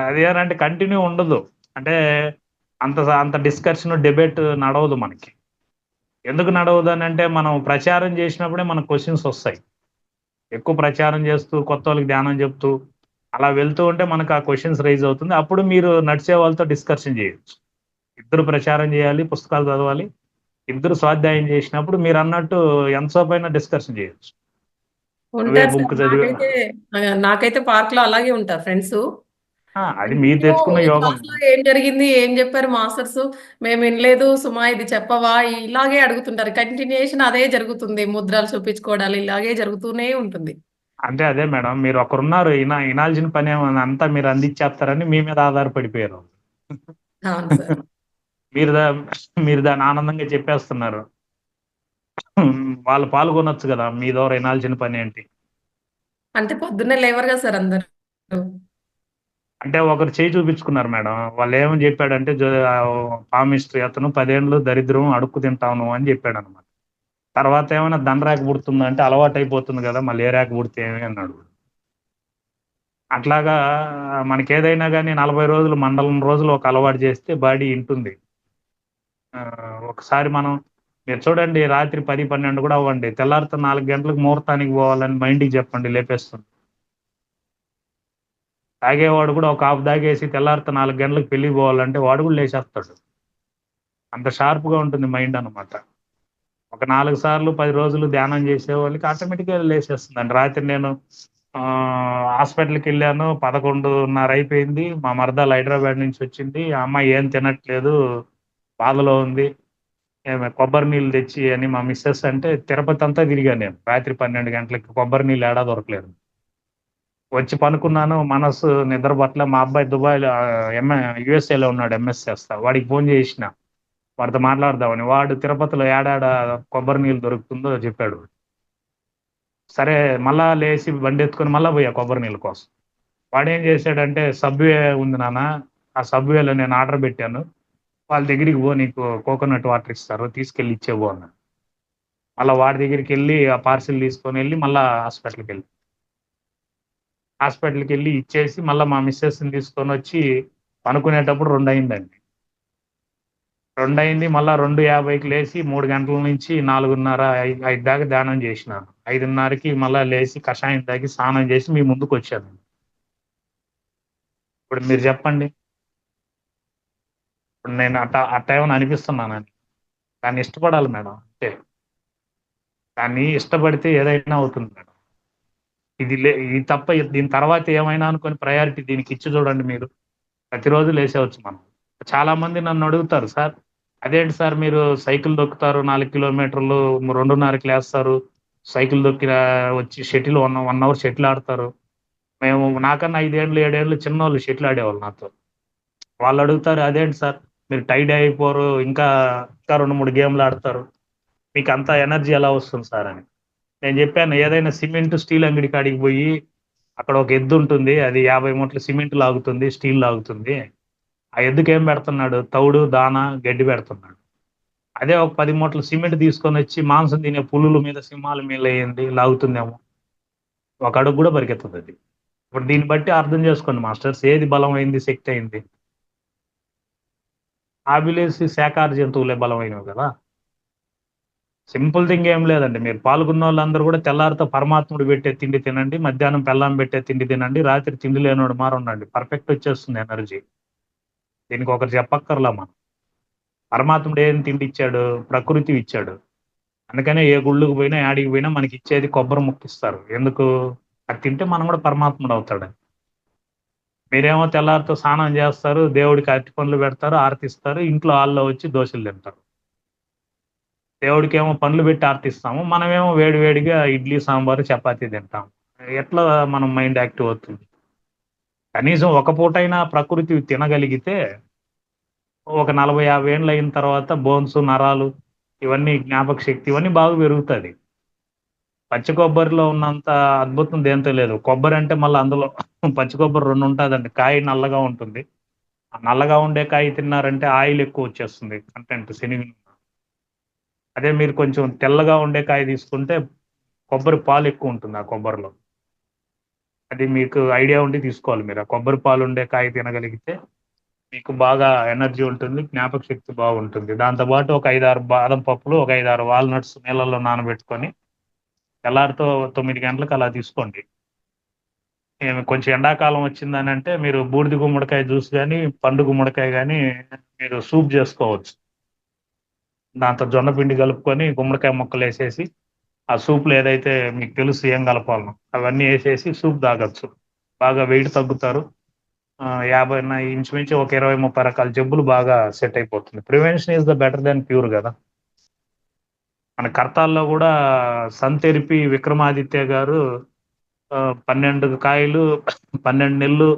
అదేనంటే కంటిన్యూ ఉండదు. అంటే అంత అంత డిస్కషన్, డిబేట్ నడవదు మనకి. ఎందుకు నడవదు అని అంటే మనం ప్రచారం చేసినప్పుడే మనకు క్వశ్చన్స్ వస్తాయి. ఎక్కువ ప్రచారం చేస్తూ కొత్త వాళ్ళకి ధ్యానం చెప్తూ అలా వెళ్తూ ఉంటే మనకు ఆ క్వశ్చన్స్ రైజ్ అవుతుంది. అప్పుడు మీరు నడిచే వాళ్ళతో డిస్కషన్ చేయొచ్చు. ఇద్దరు ప్రచారం చేయాలి, పుస్తకాలు చదవాలి. ఇద్దరు స్వాధ్యాయం చేసినప్పుడు మీరు అన్నట్టు ఎంతసేపు అయినా డిస్కషన్ చేయొచ్చు. నువ్వే ఉంటారు సార్. బుక్ చదివే నాకైతే పార్క్ లో అలాగే ఉంటారు ఫ్రెండ్స్. అది మీరు తెచ్చుకున్న ఈ యోగం. క్లాస్ లో ఏం జరిగింది, ఏం చెప్పారు మాస్టర్స్, మేము వినలేదు సుమా, ఇది చెప్పవా, ఇలాగే అడుగుతుంటారు. కంటిన్యూషన్ అదే జరుగుతుంది. ముద్రలు చూపించుకోవడాలు ఇలాగే జరుగుతూనే ఉంటుంది. అంటే అదే మేడం, మీరు ఒకరున్నారు వినాల్సిన పని ఏమన్నా అంతా మీరు అందించేస్తారని మీ మీద ఆధారపడిపోయారు. అవును సార్. మీరు మీరు దాన్ని ఆనందంగా చెప్పేస్తున్నారు. వాళ్ళు పాల్గొనొచ్చు కదా, మీ ద్వారా వినాల్సిన పని ఏంటి. అంటే పొద్దున్నే లేవరు కదా సార్ అందరు. అంటే ఒకరు చేయి చూపించుకున్నారు మేడం. వాళ్ళు ఏమని చెప్పాడంటే పామిస్ట్రీ అతను 10 ఏళ్ళు దరిద్రం అడుక్కు తింటాను అని చెప్పాడు అనమాట. తర్వాత ఏమైనా దండరాక పుడుతుందా అంటే అలవాటు అయిపోతుంది కదా, మళ్ళీ ఏ రేక పుడితే ఏమి అన్నాడు. అట్లాగా మనకి ఏదైనా కానీ 40 రోజులు, మండలం రోజులు ఒక అలవాటు చేస్తే బాడీ ఇంటుంది. ఒకసారి మీరు చూడండి, రాత్రి 10-12 కూడా అవ్వండి, తెల్లారితో 4 గంటలకు ముహూర్తానికి పోవాలని మైండ్కి చెప్పండి, లేపేస్తుంది. తాగేవాడు కూడా ఒక హాఫ్ దాగేసి తెల్లారితో 4 గంటలకు పెళ్లికి పోవాలంటే వాడు కూడా లేచేస్తాడు. అంత షార్ప్గా ఉంటుంది మైండ్ అనమాట. ఒక 4 సార్లు 10 రోజులు ధ్యానం చేసే వాళ్ళకి ఆటోమేటిక్గా లేచేస్తుందండి. రాత్రి నేను హాస్పిటల్కి వెళ్ళాను, 11:30 అయిపోయింది. మా మరదలు హైదరాబాద్ నుంచి వచ్చింది. ఆ అమ్మాయి ఏం తినట్లేదు, బాధలో ఉంది, కొబ్బరి నీళ్ళు తెచ్చి అని మా మిస్సెస్ అంటే తిరుపతి అంతా తిరిగాను నేను. రాత్రి 12 గంటలకి కొబ్బరి నీళ్ళు ఏడా దొరకలేదు. వచ్చి పనుకున్నాను, మనసు నిద్రపట్ల. మా అబ్బాయి దుబాయ్లో యుఎస్ఏలో ఉన్నాడు, ఎంఎస్ చేస్తా. వాడికి ఫోన్ చేసిన వాడితో మాట్లాడదామని. వాడు తిరుపతిలో ఏడాడ కొబ్బరి నీళ్ళు దొరుకుతుందో చెప్పాడు. సరే మళ్ళా లేచి బండి ఎత్తుకొని మళ్ళా పోయా కొబ్బరి నీళ్ళ కోసం. వాడు ఏం చేశాడంటే సబ్వే ఉంది నాన్న, ఆ సబ్వేలో నేను ఆర్డర్ పెట్టాను, వాళ్ళ దగ్గరికి పో, నీకు కోకోనట్ వాటర్ ఇస్తారు, తీసుకెళ్ళి ఇచ్చేవో అన్నాడు. మళ్ళీ వాడి దగ్గరికి వెళ్ళి ఆ పార్సిల్ తీసుకొని వెళ్ళి మళ్ళీ హాస్పిటల్కి వెళ్ళి ఇచ్చేసి మళ్ళీ మా మిస్సెస్ని తీసుకొని వచ్చి పనుకునేటప్పుడు 2 అయిందండి. 2 అయింది. మళ్ళీ 2:50కి లేచి 3 గంటల నుంచి 4:30, 5 దాకా ధ్యానం చేసినాను. 5:30కి మళ్ళీ లేచి కషాయం తాగి స్నానం చేసి మీ ముందుకు వచ్చాను. ఇప్పుడు మీరు చెప్పండి, ఇప్పుడు నేను అట్ట ఏమైనా అనిపిస్తున్నానని? దాన్ని ఇష్టపడాలి మేడం అంతే. దాన్ని ఇష్టపడితే ఏదైనా అవుతుంది మేడం. ఇది తప్ప దీని తర్వాత ఏమైనా అనుకొని ప్రయారిటీ దీనికి ఇచ్చి చూడండి మీరు. ప్రతిరోజు లేసేవచ్చు మనం. చాలా మంది నన్ను అడుగుతారు, సార్ అదేంటి సార్ మీరు సైకిల్ దొక్కుతారు 4 కిలోమీటర్లు 2:30కి లేస్తారు, సైకిల్ దొక్కిన వచ్చి షటిల్ 1 అవర్ షటిల్ ఆడతారు. మేము నాకన్నా 5 ఏళ్ళు 7 ఏళ్ళు చిన్నోళ్ళు షటిల్ ఆడేవాళ్ళు నాతో. వాళ్ళు అడుగుతారు అదేంటి సార్ మీరు టైడ్ అయిపోరు, ఇంకా 2-3 గేమ్లు ఆడతారు, మీకు అంత ఎనర్జీ ఎలా వస్తుంది సార్ అని. నేను చెప్పాను ఏదైనా సిమెంట్ స్టీల్ అంగడి కాడికి పోయి అక్కడ ఒక ఎద్దు ఉంటుంది, అది 50 మూటలు సిమెంట్ లాగుతుంది, స్టీల్ లాగుతుంది. ఆ ఎద్దుకి ఏం పెడుతున్నాడు? తౌడు దానా గడ్డి పెడుతున్నాడు. అదే ఒక 10 మూటలు సిమెంట్ తీసుకొని వచ్చి మాంసం తినే పులుల మీద సింహాల మీద వేయండి, లాగుతుందేమో. ఒక అడుగు కూడా పరిగెత్తదు అది. ఇప్పుడు దీన్ని బట్టి అర్థం చేసుకోండి మాస్టర్స్, ఏది బలమైంది శక్తి అయింది. ఆబిలేసి శాకాహార జంతువులే బలమైనవి కదా. సింపుల్ థింగ్ ఏం లేదండి, మీరు పాల్గొన్న వాళ్ళందరూ కూడా తెల్లారితో పరమాత్ముడు పెట్టే తిండి తినండి, మధ్యాహ్నం పెళ్ళాం పెట్టే తిండి తినండి, రాత్రి తిండి లేనోడు మారు ఉండండి, పర్ఫెక్ట్ వచ్చేస్తుంది ఎనర్జీ. దీనికి ఒకరు చెప్పక్కర్లా మనం. పరమాత్ముడు ఏం తిండి ఇచ్చాడు? ప్రకృతి ఇచ్చాడు. అందుకనే ఏ గుళ్ళకు పోయినా యాడికి పోయినా మనకి ఇచ్చేది కొబ్బరి ముక్క ఇస్తారు. ఎందుకు? అది తింటే మనం కూడా పరమాత్ముడు అవుతాడు. మీరేమో తెల్లారితో స్నానం చేస్తారు, దేవుడికి అరటి పండ్లు పెడతారు, ఆరతిస్తారు, ఇంట్లో హాల్లో వచ్చి దోశలు తింటారు. దేవుడికి ఏమో పండ్లు పెట్టి ఆర్తిస్తాము, మనమేమో వేడి వేడిగా ఇడ్లీ సాంబారు చపాతీ తింటాం. ఎట్లా మనం మైండ్ యాక్టివ్ అవుతుంది? కనీసం ఒక పూటైనా ప్రకృతి తినగలిగితే ఒక 40-50 ఏళ్ళు అయిన తర్వాత బోన్స్ నరాలు ఇవన్నీ జ్ఞాపక శక్తి ఇవన్నీ బాగా పెరుగుతుంది. పచ్చి కొబ్బరిలో ఉన్నంత అద్భుతం దేంతో లేదు. కొబ్బరి అంటే మళ్ళీ అందులో పచ్చి కొబ్బరి 2 ఉంటుందండి. కాయ నల్లగా ఉంటుంది. ఆ నల్లగా ఉండే కాయ తిన్నారంటే ఆయిల్ ఎక్కువ వచ్చేస్తుంది కంటెంట్ శనిగి. అదే మీరు కొంచెం తెల్లగా ఉండే కాయ తీసుకుంటే కొబ్బరి పాలు ఎక్కువ ఉంటుంది ఆ కొబ్బరిలో. అది మీకు ఐడియా ఉండి తీసుకోవాలి మీరు. ఆ కొబ్బరి పాలు ఉండే కాయ తినగలిగితే మీకు బాగా ఎనర్జీ ఉంటుంది, జ్ఞాపక శక్తి బాగుంటుంది. దాంతోపాటు ఒక 5-6 బాదం పప్పులు, ఒక 5-6 వాల్నట్స్ నీళ్ళల్లో నానబెట్టుకొని తెల్లారితో 9 గంటలకు అలా తీసుకోండి. కొంచెం ఎండాకాలం వచ్చిందని అంటే మీరు బూడిద గుమ్మడికాయ జ్యూస్ కానీ, పండు గుమ్మడికాయ కానీ మీరు సూప్ చేసుకోవచ్చు. దాంతో జొన్న పిండి కలుపుకొని గుమ్మడికాయ ముక్కలు వేసేసి ఆ సూప్లో ఏదైతే మీకు తెలుసు ఏం కలపాలను అవన్నీ వేసేసి సూప్ తాగొచ్చు. బాగా వెయిట్ తగ్గుతారు. 50 ఇంచుమించు ఒక 20-30 రకాల జబ్బులు బాగా సెట్ అయిపోతుంది. Prevention is the better than cure కదా. మన కర్తాల్లో కూడా సంతెరిపి విక్రమాదిత్య గారు 12 కాయలు 12 నెలలు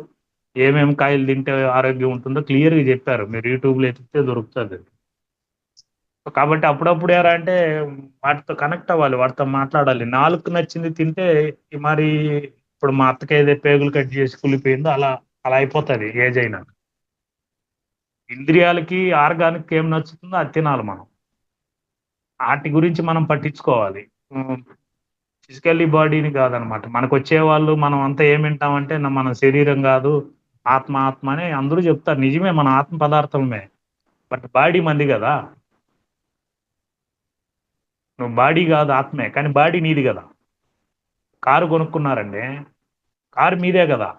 ఏమేమి కాయలు తింటే ఆరోగ్యం ఉంటుందో క్లియర్గా చెప్పారు. మీరు యూట్యూబ్లో ఎతికితే దొరుకుతుంది. కాబట్టి అప్పుడప్పుడు ఏరా అంటే వాటితో కనెక్ట్ అవ్వాలి, వాటితో మాట్లాడాలి. నాలుగు నచ్చింది తింటే మరి ఇప్పుడు మా అత్తకి ఏదైతే పేగులు కట్ చేసి కులిపోయిందో అలా అలా అయిపోతుంది ఏజ్ అయినా. ఇంద్రియాలకి ఆర్గానిక్ ఏం నచ్చుతుందో అది తినాలి మనం. వాటి గురించి మనం పట్టించుకోవాలి. ఫిజికల్లీ బాడీని కాదనమాట. మనకు వచ్చే వాళ్ళు మనం అంతా ఏం వింటామంటే మన శరీరం కాదు ఆత్మ ఆత్మ అని అందరూ చెప్తారు. నిజమే, మన ఆత్మ పదార్థమే. బట్ బాడీ మంది కదా. నువ్వు బాడీ కాదు ఆత్మే, కానీ బాడీ నీది కదా. కారు కొనుక్కున్నారండి, కారు మీదే కదా.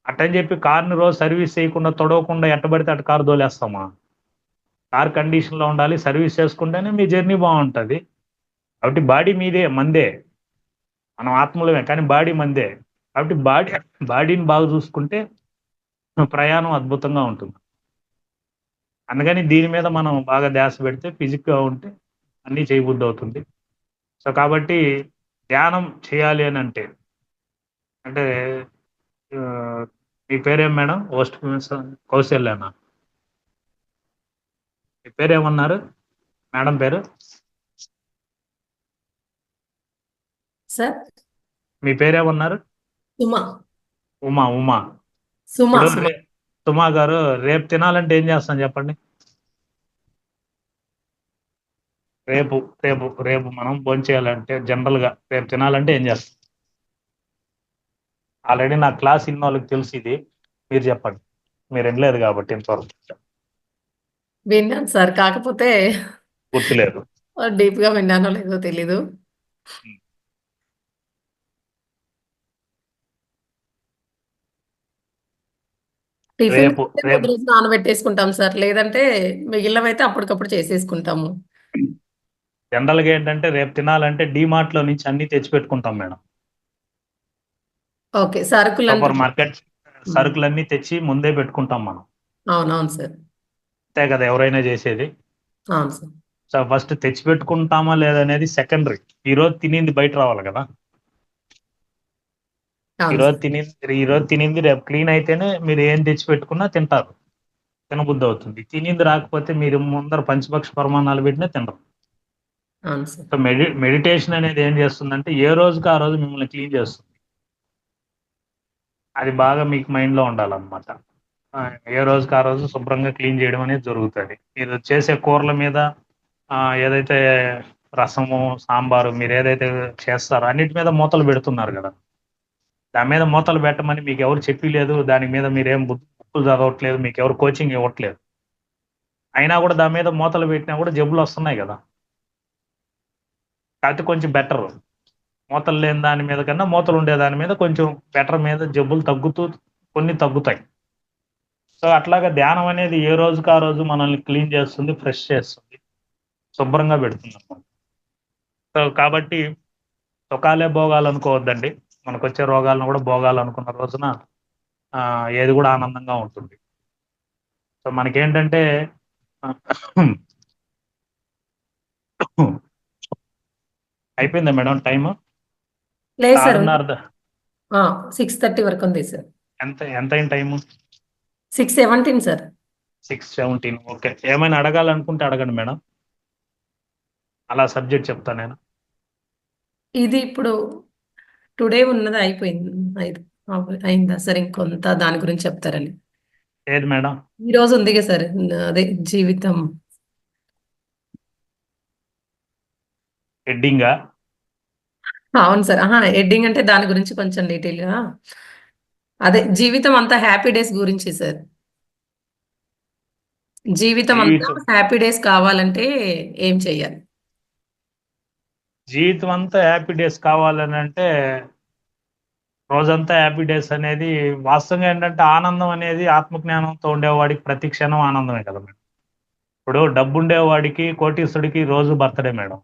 అట్టని చెప్పి కార్ని రోజు సర్వీస్ చేయకుండా తొడవకుండా ఎట్టబడితే అటు కారు దోలేస్తామా? కార్ కండిషన్లో ఉండాలి, సర్వీస్ చేసుకుంటేనే మీ జర్నీ బాగుంటుంది. కాబట్టి బాడీ మీదే, మందే. మనం ఆత్మలమే కానీ బాడీ మందే. కాబట్టి బాడీని బాగా చూసుకుంటే ప్రయాణం అద్భుతంగా ఉంటుంది. అందుకని దీని మీద మనం బాగా ధ్యాస పెడితే ఫిజిక్గా ఉంటే అన్నీ చేయబుద్ధి అవుతుంది. సో కాబట్టి ధ్యానం చేయాలి అని అంటే మీ పేరేం మేడం? కౌశల్యనా? మీ పేరేమన్నారు మేడం పేరు? సార్ మీ పేరేమన్నారు? సుమా. ఉమా. ఉమా. సుమా. ఇప్పుడు సుమా. సుమా గారు రేపు తినాలంటే ఏం చేస్తాం చెప్పండి? రేపు రేపు రేపు మనం భోంచేయాలంటే జనరల్గా రేపు తినాలంటే ఏం చేస్తాం? ఆల్రెడీ నా క్లాస్ ఇన్న వాళ్ళకి తెలిసి ఇది, మీరు చెప్పండి. మీరు వినలేదు కాబట్టి ఇంతవరకు విన్నాను సార్, కాకపోతే గుర్తులేదు. డీప్ గా విన్నానో లేదో తెలీదు. టిఫిన్ రేపు అయితే ముందు రేపు రోజు నానబెట్టేసుకుంటాం సార్. లేదంటే మిగిలినవైతే అప్పటికప్పుడు చేసేసుకుంటాము. జనరల్గా ఏంటంటే రేపు తినాలంటే డీమార్ట్ లో నుంచి అన్ని తెచ్చి పెట్టుకుంటాం మేడం. ఓకే. సరుకులంతా సూపర్ మార్కెట్ హ్మ్. సరుకులన్నీ తెచ్చి ముందే పెట్టుకుంటాం మనం. అవునవును సార్. అంతే కదా ఎవరైనా చేసేది. అవును సార్. సో ఫస్ట్ తెచ్చి పెట్టుకుంటామా లేదనేది సెకండరీ. ఈ రోజు తినింది బయట రావాలి కదా. అవును సార్. ఈ రోజు తినింది రేపు క్లీన్ అయితేనే మీరు ఏం తెచ్చి పెట్టుకున్నా తింటారు, తినబుద్ధి అవుతుంది. తినింది రాకపోతే మీరు ముందర పంచపక్ష ప్రమాణాలు పెట్టినా తినరు. అవును సార్. సో మెడిటేషన్ అనేది ఏం చేస్తుందంటే ఏ రోజుకి ఆ రోజు మిమ్మల్ని క్లీన్ చేస్తుంది. అది బాగా మీకు మైండ్ లో ఉండాలన్నమాట. ఏ రోజుకి ఆ రోజు శుభ్రంగా క్లీన్ చేయడం అనేది జరుగుతుంది. మీరు చేసే కూరల మీద ఏదైతే రసము సాంబారు మీరు ఏదైతే చేస్తారో అన్నిటి మీద మూతలు పెడుతున్నారు కదా. దాని మీద మూతలు పెట్టమని మీకు ఎవరు చెప్పి లేదు, దాని మీద మీరేం బుక్కులు చదవట్లేదు, మీకు ఎవరు కోచింగ్ ఇవ్వట్లేదు. అయినా కూడా దాని మీద మూతలు పెట్టినా కూడా జబ్బులు వస్తున్నాయి కదా. కాకపోతే కొంచెం బెటర్, మూతలు లేని దాని మీద కన్నా మూతలు ఉండే దాని మీద కొంచెం బెటర్ మీద జబ్బులు కొన్ని తగ్గుతాయి. సో అట్లాగా ధ్యానం అనేది ఏ రోజుకి ఆ రోజు మనల్ని క్లీన్ చేస్తుంది, ఫ్రెష్ చేస్తుంది, శుభ్రంగా పెడుతుంది అన్నమాట. సో కాబట్టి సుఖాలే భోగాలు అనుకోవద్దండి. మనకు వచ్చే రోగాలను కూడా భోగాలు అనుకున్న రోజున ఏది కూడా ఆనందంగా ఉంటుంది. సో మనకేంటంటే అయిపోయిందా మేడం టైము? లేదు సార్. 6:30 6:30 వరకు ఉంది సార్. ఎంత అయిన టైము? 6:17 సార్. 6:17. ఓకే. ఏమైనా అడగాలనుకుంటే అడగండి మేడం, అలా సబ్జెక్ట్ చెప్తాను నేను. ఇది ఇప్పుడు టుడే ఉన్నది అయిపోయింది. అయిందా సార్? ఇంకొంత దాని గురించి చెప్తారని. ఏది మేడం? ఈ రోజు ఉందిగా సార్, అదే జీవితం. హెడ్డింగా? అవును సార్. హెడ్డింగ్ అంటే దాని గురించి కొంచెం డీటెయిల్‌గా అదే జీవితం అంతా హ్యాపీ డేస్ గురించి సార్. జీవితం అంతా జీవితం హ్యాపీ డేస్ కావాలంటే ఏం చేయాలి? జీవితం అంతా హ్యాపీ డేస్ కావాలని అంటే రోజంతా హ్యాపీ డేస్ అనేది వాస్తవంగా ఏంటంటే ఆనందం అనేది ఆత్మజ్ఞానంతో ఉండేవాడికి ప్రతి క్షణం ఆనందమే కదా మేడం. ఇప్పుడు డబ్బు ఉండేవాడికి కోటీశ్వరుడికి రోజు బర్త్డే మేడం.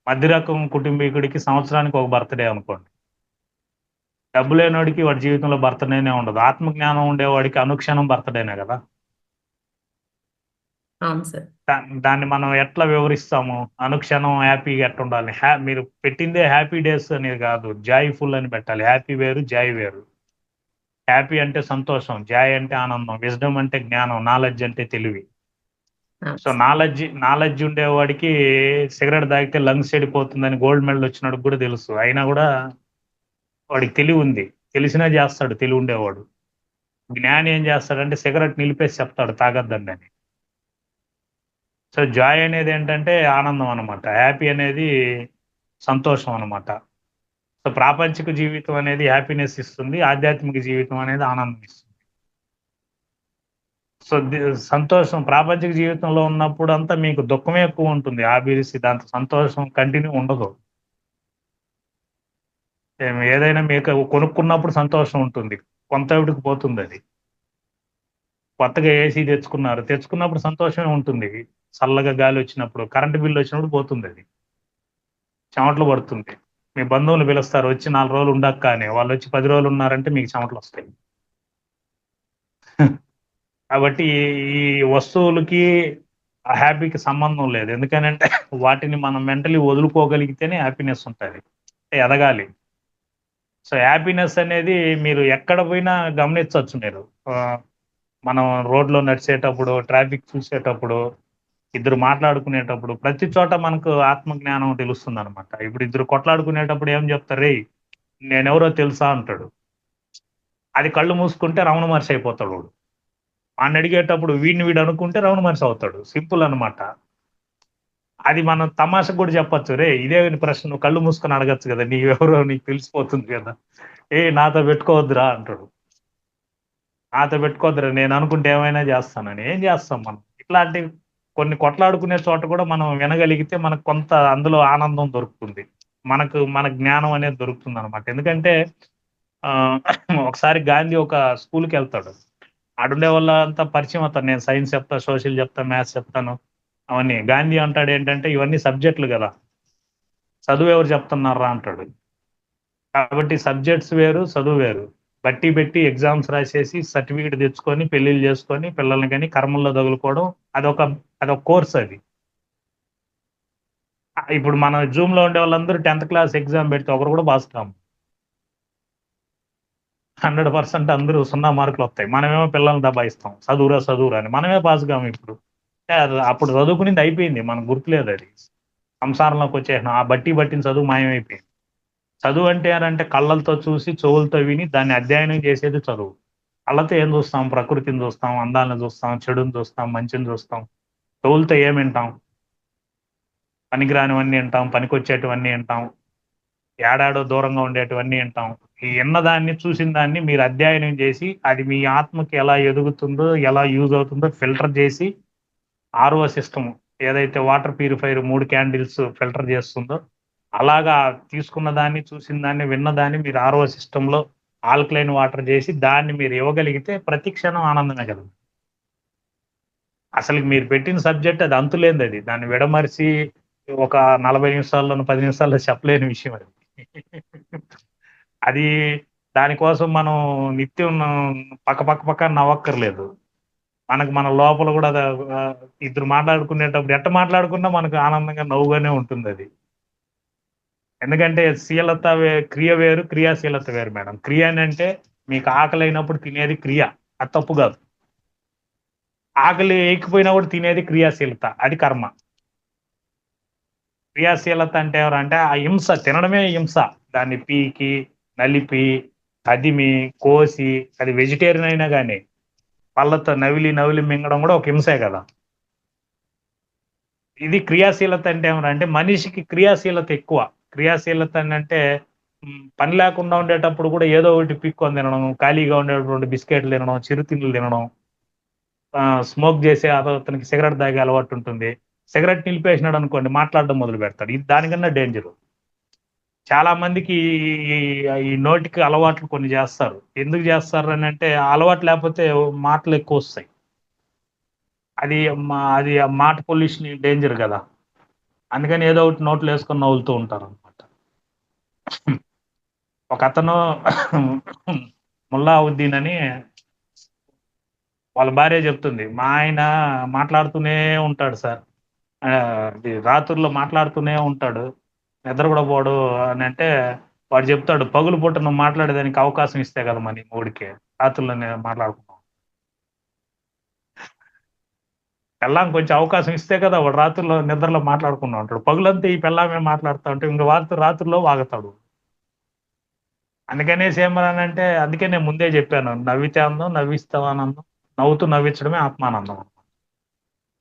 మధ్య రకం కుటుంబీకుడికి సంవత్సరానికి ఒక బర్త్డే అనుకోండి. డబ్బు లేనివాడికి వాడి జీవితంలో బర్త్డేనే ఉండదు. ఆత్మజ్ఞానం ఉండేవాడికి అనుక్షణం బర్త్డేనే కదా. అవును సార్. దాన్ని మనం ఎట్లా వివరిస్తాము? అనుక్షణం హ్యాపీగా ఎట్లా ఉండాలి? మీరు పెట్టిందే హ్యాపీ డేస్ అనేది కాదు, జాయ్ఫుల్ అని పెట్టాలి. హ్యాపీ వేరు, జాయ్ వేరు. హ్యాపీ అంటే సంతోషం, జాయ్ అంటే ఆనందం, విజ్డమ్ అంటే జ్ఞానం, నాలెడ్జ్ అంటే తెలివి. అవును సో సార్. నాలెడ్జ్ ఉండేవాడికి సిగరెట్ తాగితే లంగ్స్ చెడిపోతుందని గోల్డ్ మెడల్ వచ్చినోడికి కూడా తెలుసు. అయినా కూడా వాడికి తెలివి ఉంది, తెలిసినా చేస్తాడు తెలివి ఉండేవాడు. జ్ఞాని ఏం చేస్తాడంటే సిగరెట్ నిలిపేసి చెప్తాడు తాగొద్దండి అని. సో జాయ్ అనేది ఏంటంటే ఆనందం అనమాట. హ్యాపీ అనేది సంతోషం అనమాట. సో ప్రాపంచిక జీవితం అనేది హ్యాపీనెస్ ఇస్తుంది, ఆధ్యాత్మిక జీవితం అనేది ఆనందం ఇస్తుంది. సో సంతోషం ప్రాపంచిక జీవితంలో ఉన్నప్పుడు అంతా మీకు దుఃఖమే ఎక్కువ ఉంటుంది, ఆభిరిసి దాంతో సంతోషం కంటిన్యూ ఉండదు. ఏదైనా మీకు కొనుక్కున్నప్పుడు సంతోషం ఉంటుంది, కొంతవిడికి పోతుంది అది. కొత్తగా ఏసీ తెచ్చుకున్నప్పుడు సంతోషమే ఉంటుంది, చల్లగా గాలి వచ్చినప్పుడు. కరెంటు బిల్లు వచ్చినప్పుడు పోతుంది అది, చెమటలు పడుతుంది. మీ బంధువులు పిలుస్తారు వచ్చి 4 రోజులు ఉండక్క అని, వాళ్ళు వచ్చి 10 రోజులు ఉన్నారంటే మీకు చెమటలు వస్తాయి. కాబట్టి ఈ వస్తువులకి ఆ హ్యాపీకి సంబంధం లేదు. ఎందుకనంటే వాటిని మనం మెంటలీ వదులుకోగలిగితేనే హ్యాపీనెస్ ఉంటుంది, ఎదగాలి. సో హ్యాపీనెస్ అనేది మీరు ఎక్కడ పోయినా గమనించవచ్చు. మీరు మనం రోడ్లో నడిచేటప్పుడు, ట్రాఫిక్ చూసేటప్పుడు, ఇద్దరు మాట్లాడుకునేటప్పుడు, ప్రతి చోట మనకు ఆత్మజ్ఞానం తెలుస్తుంది అనమాట. ఇప్పుడు ఇద్దరు కొట్లాడుకునేటప్పుడు ఏం చెప్తారు? రే నేనెవరో తెలుసా అంటాడు. అది కళ్ళు మూసుకుంటే రమణ మహర్షి అయిపోతాడు వాడు. వాడిని అడిగేటప్పుడు వీడు అనుకుంటే రమణ మహర్షి అవుతాడు. సింపుల్ అనమాట. అది మనం తమాషకు కూడా చెప్పొచ్చు, రే ఇదే ప్రశ్న నువ్వు కళ్ళు మూసుకొని అడగచ్చు కదా, నీవెవరో నీకు తెలిసిపోతుంది కదా, నాతో పెట్టుకోవద్దురా అంటాడు. నాతో పెట్టుకోవద్దురా, నేను అనుకుంటే ఏమైనా చేస్తానని. ఏం చేస్తాం మనం? ఇట్లాంటి కొన్ని కొట్లాడుకునే చోట కూడా మనం వినగలిగితే మనకు కొంత అందులో ఆనందం దొరుకుతుంది, మన జ్ఞానం అనేది దొరుకుతుంది అనమాట. ఎందుకంటే ఆ, ఒకసారి గాంధీ ఒక స్కూల్కి వెళ్తాడు. ఆడుండే వాళ్ళంతా పరిచయం అవుతారు. నేను సైన్స్ చెప్తా, సోషల్ చెప్తా, మ్యాథ్స్ చెప్తాను అవన్నీ. గాంధీ అంటాడు ఏంటంటే ఇవన్నీ సబ్జెక్టులు కదా, చదువు ఎవరు చెప్తున్నారా అంటాడు. కాబట్టి సబ్జెక్ట్స్ వేరు, చదువు వేరు. బట్టి పెట్టి ఎగ్జామ్స్ రాసేసి సర్టిఫికేట్ తెచ్చుకొని పెళ్లిళ్ళు చేసుకొని పిల్లల్ని కానీ కర్మల్లో తగులుకోవడం అదొక అదొక కోర్స్ అది. ఇప్పుడు మన జూమ్ లో ఉండే వాళ్ళందరూ 10th క్లాస్ ఎగ్జామ్ పెడితే ఒకరు కూడా పాస్ కాము. 100% అందరూ 0 మార్కులు వస్తాయి. మనమేమో పిల్లల్ని దబాయిస్తాం, చదువురా చదువురా అని. మనమే పాస్ కాము ఇప్పుడు. అప్పుడు చదువుకునేది అయిపోయింది, మనకు గుర్తులేదు అది. సంసారంలోకి వచ్చేసినాం, ఆ బట్టి పట్టిన చదువు మాయమైపోయింది. చదువు అంటే ఏంటంటే కళ్ళతో చూసి చెవులతో విని దాన్ని అధ్యయనం చేసేది చదువు. కళ్ళతో ఏం చూస్తాం? ప్రకృతిని చూస్తాం, అందాలను చూస్తాం, చెడుని చూస్తాం, మంచిని చూస్తాం. చెవులతో ఏం వింటాం? పనికిరానివన్నీ వింటాం, పనికొచ్చేటివన్నీ వింటాం, ఏడాడో దూరంగా ఉండేటివన్నీ వింటాం. ఈ విన్నదాన్ని చూసిన దాన్ని మీరు అధ్యయనం చేసి అది మీ ఆత్మకి ఎలా ఎదుగుతుందో, ఎలా యూజ్ అవుతుందో ఫిల్టర్ చేసి ఆర్ఓ సిస్టమ్ ఏదైతే వాటర్ ప్యూరిఫైర్ 3 క్యాండిల్స్ ఫిల్టర్ చేస్తుందో అలాగా తీసుకున్న దాన్ని, చూసిన దాన్ని, విన్నదాన్ని మీరు ఆర్ఓ సిస్టంలో ఆల్కలైన్ వాటర్ చేసి దాన్ని మీరు ఇవ్వగలిగితే ప్రతి క్షణం ఆనందమే కదా. అసలు మీరు పెట్టిన సబ్జెక్ట్ అది అంతులేంది, అది దాన్ని విడమరిచి ఒక 40 నిమిషాల్లోనూ 10 నిమిషాల్లో చెప్పలేని విషయం అది. అది దానికోసం మనం నిత్యం పక్క పక్క పక్క నవ్వక్కర్లేదు. మనకు మన లోపల కూడా ఇద్దరు మాట్లాడుకునేటప్పుడు ఎట్ట మాట్లాడుకున్నా మనకు ఆనందంగా నవ్వుగానే ఉంటుంది అది. ఎందుకంటే శీలత క్రియ వేరు, క్రియాశీలత వేరు మేడం. క్రియ అని అంటే మీకు ఆకలి అయినప్పుడు తినేది క్రియ, అది తప్పు కాదు. ఆకలి ఎక్కిపోయినా కూడా తినేది క్రియాశీలత, అది కర్మ. క్రియాశీలత అంటే ఎవరంటే ఆ హింస, తినడమే హింస. దాన్ని పీకి నలిపి అదిమి కోసి, అది వెజిటేరియన్ అయినా కానీ పళ్ళతో నవిలి నవిలి మింగడం కూడా ఒక హింసే కదా. ఇది క్రియాశీలత అంటే ఏమనంటే మనిషికి క్రియాశీలత ఎక్కువ. క్రియాశీలత అంటే పని లేకుండా ఉండేటప్పుడు కూడా ఏదో ఒకటి పిక్కొని తినడం, ఖాళీగా ఉండేటువంటి బిస్కెట్లు తినడం, చిరుతిళ్ళు తినడం, స్మోక్ చేసే అతనికి సిగరెట్ తాగే అలవాటు ఉంటుంది. సిగరెట్ నిలిపేసినాడు అనుకోండి మాట్లాడడం మొదలు పెడతాడు. ఇది దానికన్నా డేంజర్. చాలా మందికి ఈ నోటికి అలవాట్లు కొన్ని చేస్తారు. ఎందుకు చేస్తారు అని అంటే అలవాటు లేకపోతే మాటలు ఎక్కువ వస్తాయి. అది మాట పొల్యూషన్ డేంజర్ కదా. అందుకని ఏదో ఒకటి నోట్లు వేసుకొని నవ్వులుతూ ఉంటారు అనమాట. ఒక అతను ముల్లావుద్దీన్ అని వాళ్ళ భార్య చెప్తుంది, మా ఆయన మాట్లాడుతూనే ఉంటాడు సార్, రాత్రుల్లో మాట్లాడుతూనే ఉంటాడు, నిద్ర కూడా పోడు అని అంటే వాడు చెప్తాడు, పగులు పూట నువ్వు మాట్లాడేదానికి అవకాశం ఇస్తే కదా మరి మూడికి రాత్రుల్లో మాట్లాడుకున్నాం. పెళ్ళాం కొంచెం అవకాశం ఇస్తే కదా వాడు రాత్రుల్లో నిద్రలో మాట్లాడుకున్నా ఉంటాడు. పగులంతా ఈ పెళ్ళామే మాట్లాడుతూ ఉంటే ఇంక రాత్రుల్లో వాగుతాడు. అందుకనేసి ఏమనంటే అందుకే నేను ముందే చెప్పాను, నవ్వితే అందం, నవ్విస్తే ఆనందం, నవ్వుతూ నవ్వించడమే ఆత్మానందం.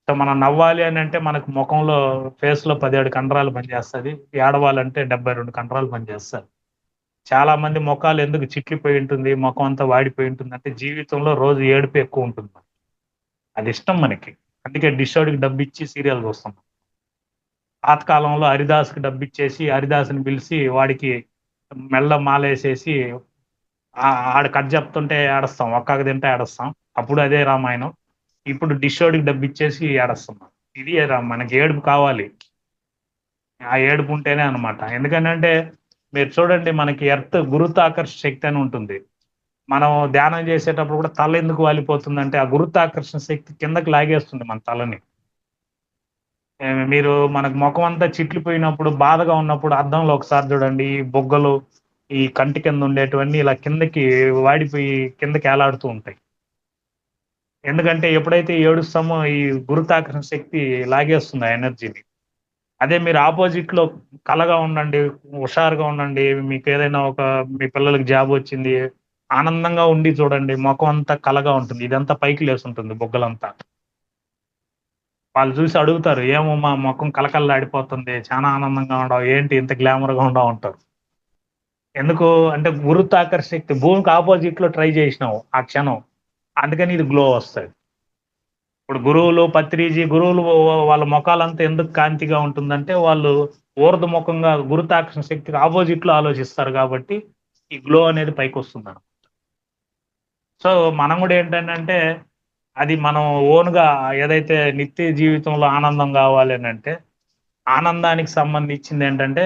సో మనం నవ్వాలి అని అంటే మనకు ముఖంలో ఫేస్ లో 17 కండరాలు పనిచేస్తుంది, ఏడవాలంటే 72 కండరాలు పనిచేస్తారు. చాలా మంది ముఖాలు ఎందుకు చిట్లిపోయి ఉంటుంది, ముఖం అంతా వాడిపోయి ఉంటుంది అంటే జీవితంలో రోజు ఏడుపు ఎక్కువ ఉంటుంది. అది ఇష్టం మనకి, అందుకే డిషోడికి డబ్బు ఇచ్చి సీరియల్ చూస్తాం. పాతకాలంలో హరిదాస్కి డబ్బు ఇచ్చేసి హరిదాస్ని పిలిచి వాడికి మెల్ల మాలేసేసి ఆడ కథ చెప్తుంటే ఏడుస్తాం, ఒక్కగా తింటే ఏడుస్తాం. అప్పుడు అదే రామాయణం. ఇప్పుడు డిషోడికి డబ్బు ఇచ్చేసి ఏడుస్తున్నాం. ఇది మనకి ఏడుపు కావాలి, ఆ ఏడుపు ఉంటేనే అనమాట. ఎందుకంటే మీరు చూడండి, మనకి ఎర్త్ గురుత్వాకర్షణ శక్తి అని ఉంటుంది. మనం ధ్యానం చేసేటప్పుడు కూడా తల ఎందుకు వాలిపోతుందంటే ఆ గురుత్వాకర్షణ శక్తి కిందకి లాగేస్తుంది మన తలని. మీరు మనకు ముఖం అంతా చిట్లిపోయినప్పుడు బాధగా ఉన్నప్పుడు అద్దంలో ఒకసారి చూడండి, ఈ బొగ్గలు ఈ కంటి కింద ఉండేటివన్నీ ఇలా కిందకి వాడిపోయి కిందకి ఏలాడుతూ ఉంటాయి. ఎందుకంటే ఎప్పుడైతే ఏడుస్తామో ఈ గురుత్వాకర్షణ శక్తి లాగేస్తుంది ఆ ఎనర్జీని. అదే మీరు ఆపోజిట్ లో కలగా ఉండండి, హుషారుగా ఉండండి, మీకు ఏదైనా మీ పిల్లలకి జాబ్ వచ్చింది, ఆనందంగా ఉండి చూడండి, ముఖం అంతా కలగా ఉంటుంది, ఇదంతా పైకి లేసుంటుంది బొగ్గలంతా. వాళ్ళు చూసి అడుగుతారు, ఏమో మా ముఖం కలకల్లాడిపోతుంది, చాలా ఆనందంగా ఉండవు, ఏంటి ఇంత గ్లామర్గా ఉండవు అంటారు. ఎందుకు అంటే గురుత్వాకర్షణ శక్తి భూమికి ఆపోజిట్ లో ట్రై చేసినావు ఆ క్షణం, అందుకని ఇది గ్లో వస్తుంది. ఇప్పుడు గురువులు పత్రిజీ గురువులు వాళ్ళ ముఖాలంతా ఎందుకు కాంతిగా ఉంటుందంటే వాళ్ళు ఊర్ధముఖంగా గురుత్వాకర్షణ శక్తికి ఆపోజిట్ లో ఆలోచిస్తారు కాబట్టి ఈ గ్లో అనేది పైకి వస్తుంది అనమాట. సో మనం కూడా ఏంటంటే అది మనం ఓన్గా ఏదైతే నిత్య జీవితంలో ఆనందం కావాలి అని అంటే ఆనందానికి సంబంధించింది ఏంటంటే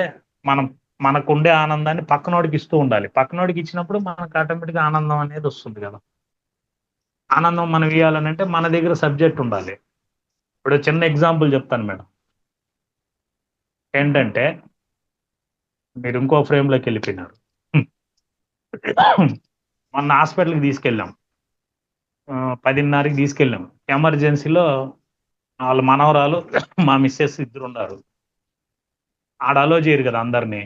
మనం మనకుండే ఆనందాన్ని పక్కనోడికి ఇస్తూ ఉండాలి. పక్కనోడికి ఇచ్చినప్పుడు మనకు ఆటోమేటిక్గా ఆనందం అనేది వస్తుంది కదా. ఆనందం మనం ఇవ్వాలనంటే మన దగ్గర సబ్జెక్ట్ ఉండాలి. ఇప్పుడు చిన్న ఎగ్జాంపుల్ చెప్తాను మేడం. ఏంటంటే మీరు ఇంకో ఫ్రేమ్లోకి వెళ్ళిపోయినారు. మొన్న హాస్పిటల్కి తీసుకెళ్ళాం. 10:30కి తీసుకెళ్ళాం. ఎమర్జెన్సీలో వాళ్ళ మనవరాలు మా మిస్సెస్ ఇద్దరు ఉన్నారు. ఆడ అలో చేయరు కదా అందరినీ.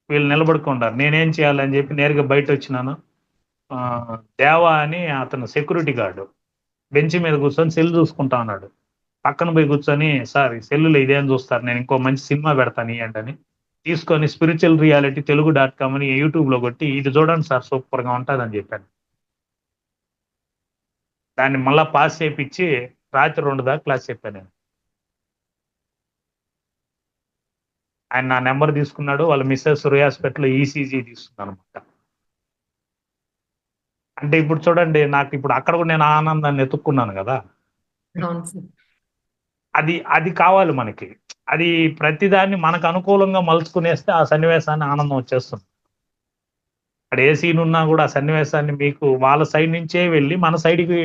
వీళ్ళు నిలబడుకుంటారు. నేనేం చేయాలని చెప్పి నేరుగా బయట వచ్చినాను. దేవా అని అతను సెక్యూరిటీ గార్డు బెంచ్ మీద కూర్చొని సెల్ చూసుకుంటా ఉన్నాడు. పక్కన పోయి కూర్చొని సార్ ఈ సెల్లులో ఇదేం చూస్తారు, నేను ఇంకో మంచి సినిమా పెడతాను ఏంటని తీసుకొని స్పిరిచువల్ రియాలిటీ తెలుగు.com అని యూట్యూబ్లో కొట్టి ఇది చూడండి సార్ సూపర్గా ఉంటుందని చెప్పాను. దాన్ని మళ్ళా పాస్ చేయించి రాత్రి 2 దాకా క్లాస్ చెప్పాను నేను. ఆయన నా నెంబర్ తీసుకున్నాడు. వాళ్ళ మిస్సెస్ హాస్పిటల్లో ఈసీజీ తీసుకున్నాను అనమాట. అంటే ఇప్పుడు చూడండి నాకు ఇప్పుడు అక్కడ కూడా నేను ఆనందాన్ని ఎత్తుక్కున్నాను కదా. అవును సార్. అది కావాలి మనకి. అది ప్రతిదాన్ని మనకు అనుకూలంగా మలుచుకునేస్తే ఆ సన్నివేశాన్ని ఆనందం వచ్చేస్తుంది. అక్కడ ఏ సీన్ ఉన్నా కూడా ఆ సన్నివేశాన్ని మీకు వాళ్ళ సైడ్ నుంచే వెళ్ళి మన సైడ్కి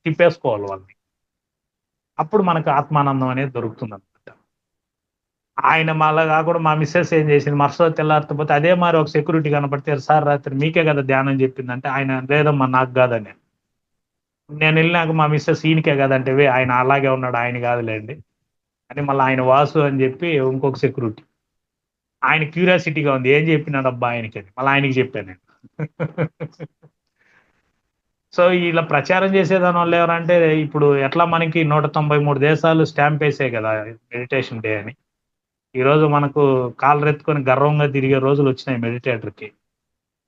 తిప్పేసుకోవాలి వాళ్ళని. అప్పుడు మనకు ఆత్మానందం అనేది దొరుకుతుంది అనమాట. ఆయన మళ్ళా కాకుండా మా మిస్సెస్ ఏం చేసింది, మరుసటి తెల్లారిపోతే అదే మరి ఒక సెక్యూరిటీ కనపడితే సార్ రాత్రి మీకే కదా ధ్యానం చెప్పిందంటే ఆయన లేదమ్మా నాకు కాదని. నేను వెళ్ళినాక మా మిస్సెస్ ఈయనకే కదంటే ఆయన అలాగే ఉన్నాడు ఆయన కాదులేండి అని మళ్ళీ ఆయన వాసు అని చెప్పి ఇంకొక సెక్యూరిటీ. ఆయన క్యూరియాసిటీగా ఉంది ఏం చెప్పినాడు అబ్బా ఆయనకి అని మళ్ళీ ఆయనకి చెప్పాను నేను. సో ఇలా ప్రచారం చేసేదాని వల్ల ఎవరంటే ఇప్పుడు ఎట్లా మనకి 193 దేశాలు స్టాంప్ వేసాయి కదా మెడిటేషన్ డే అని. ఈరోజు మనకు కాళ్ళరెత్తుకొని గర్వంగా తిరిగే రోజులు వచ్చినాయి మెడిటేటర్కి.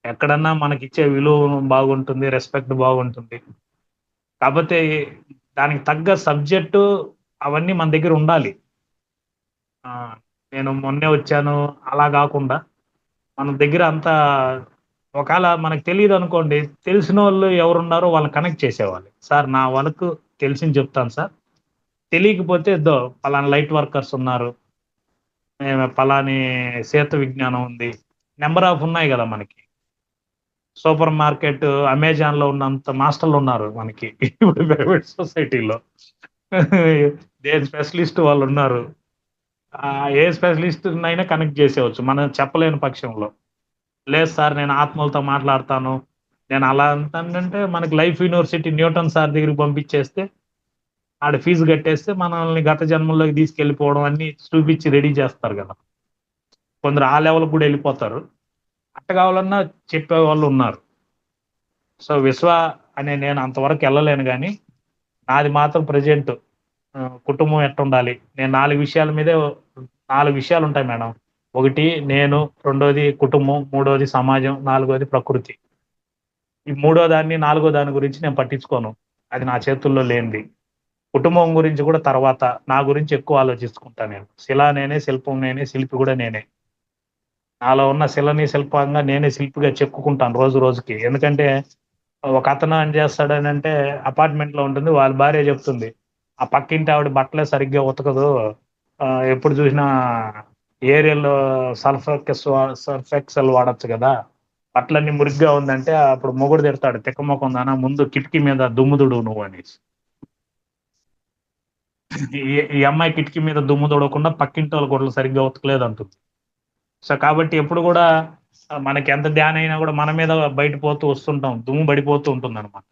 ఎక్కడన్నా మనకి ఇచ్చే విలువ బాగుంటుంది, రెస్పెక్ట్ బాగుంటుంది. కాకపోతే దానికి తగ్గ సబ్జెక్టు అవన్నీ మన దగ్గర ఉండాలి. నేను మొన్నే వచ్చాను అలా కాకుండా మన దగ్గర అంతా ఒకవేళ మనకు తెలియదు అనుకోండి, తెలిసిన వాళ్ళు ఎవరున్నారో వాళ్ళని కనెక్ట్ చేసేవాళ్ళు. సార్ నా వాళ్ళకు తెలిసింది చెప్తాను సార్, తెలియకపోతే పలానా లైట్ వర్కర్స్ ఉన్నారు, పలాని సేతు విజ్ఞానం ఉంది, నెంబర్ ఆఫ్ ఉన్నాయి కదా మనకి. సూపర్ మార్కెట్ అమెజాన్లో ఉన్నంత మాస్టర్లు ఉన్నారు మనకి ఇప్పుడు ప్రైవేట్ సొసైటీలో. ఏ స్పెషలిస్ట్ వాళ్ళు ఉన్నారు. ఏ స్పెషలిస్ట్ అయినా కనెక్ట్ చేసేవచ్చు మనం చెప్పలేని పక్షంలో. లేదు సార్ నేను ఆత్మలతో మాట్లాడతాను, నేను అలా అంటానంటే మనకి లైఫ్ యూనివర్సిటీ న్యూటన్ సార్ దగ్గరికి పంపించేస్తే ఆడ ఫీజు కట్టేస్తే మనల్ని గత జన్మల్లోకి తీసుకెళ్ళిపోవడం అన్ని చూపించి రెడీ చేస్తారు కదా. కొందరు ఆ లెవెల్కి కూడా వెళ్ళిపోతారు. అట్ట కావాలన్నా చెప్పే వాళ్ళు ఉన్నారు. సో విశ్వ అనే నేను అంతవరకు వెళ్ళలేను కానీ నాది మాత్రం ప్రజెంట్ కుటుంబం ఎట్టుండాలి, నేను 4 విషయాల మీదే 4 విషయాలు ఉంటాయి మేడం. ఒకటి నేను, రెండోది కుటుంబం, మూడోది సమాజం, నాలుగోది ప్రకృతి. ఈ మూడో దాన్ని 4గో దాని గురించి నేను పట్టించుకోను, అది నా చేతుల్లో లేనిది. కుటుంబం గురించి కూడా తర్వాత, నా గురించి ఎక్కువ ఆలోచించుకుంటాను నేను. శిల నేనే, శిల్పం నేనే, శిల్పి కూడా నేనే. నాలో ఉన్న శిలని శిల్పంగా నేనే శిల్పిగా చెప్పుకుంటాను రోజు రోజుకి. ఎందుకంటే ఒక అతను ఏం చేస్తాడని అంటే అపార్ట్మెంట్లో ఉంటుంది, వాళ్ళ భార్య చెప్తుంది ఆ పక్కింటి ఆవిడ బట్టలే సరిగ్గా ఉతకదు, ఎప్పుడు చూసినా ఏరియల్లో సర్ఫెక్సల్ వాడచ్చు కదా, బట్టలన్నీ మురిగ్గా ఉందంటే అప్పుడు మొగుడు తిడతాడు, తిక్కమొఖం దానా ముందు కిటికీ మీద దుమ్ముదుడు నువ్వు అనేసి. ఈ అమ్మాయి కిటికీ మీద దుమ్ము తొడకుండా పక్కింటి వాళ్ళ గొడవలు సరిగ్గా ఉతకలేదు అంటుంది. సో కాబట్టి ఎప్పుడు కూడా మనకి ఎంత ధ్యానం అయినా కూడా మన మీద బయట పోతూ వస్తుంటాం, దుమ్ము పడిపోతూ ఉంటుంది అనమాట.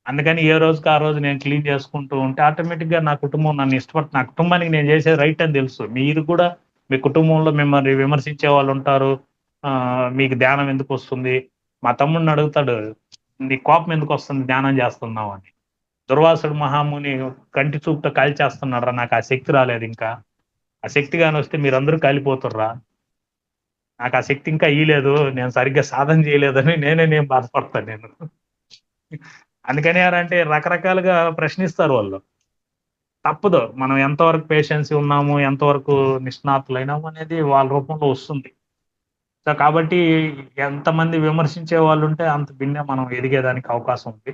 అందుకని ఏ రోజుకి ఆ రోజు నేను క్లీన్ చేసుకుంటూ ఉంటే ఆటోమేటిక్గా నా కుటుంబం నన్ను ఇష్టపడుతుంది. నా కుటుంబానికి నేను చేసేది రైట్ అని తెలుసు. మీరు కూడా మీ కుటుంబంలో మిమ్మల్ని విమర్శించే వాళ్ళు ఉంటారు, మీకు ధ్యానం ఎందుకు వస్తుంది, మా తమ్ముడిని అడుగుతాడు నీ కోపం ఎందుకు వస్తుంది ధ్యానం చేస్తున్నావు అని. దుర్వాసుడు మహాముని కంటి చూపుతో కాల్చేస్తున్నాడు రా, నాకు ఆ శక్తి రాలేదు ఇంకా, ఆ శక్తి కానీ వస్తే మీరందరూ కాలిపోతుర్రా, నాకు ఆ శక్తి ఇంకా ఇయ్యలేదు, నేను సరిగ్గా సాధన చేయలేదని నేను బాధపడతాను నేను. అందుకని అంటే రకరకాలుగా ప్రశ్నిస్తారు వాళ్ళు. తప్పదు, మనం ఎంతవరకు పేషెన్సీ ఉన్నాము, ఎంతవరకు నిష్ణాతులైనాము అనేది వాళ్ళ రూపంలో వస్తుంది. సో కాబట్టి ఎంతమంది విమర్శించే వాళ్ళు ఉంటే అంత భిన్నే మనం ఎదిగేదానికి అవకాశం ఉంది.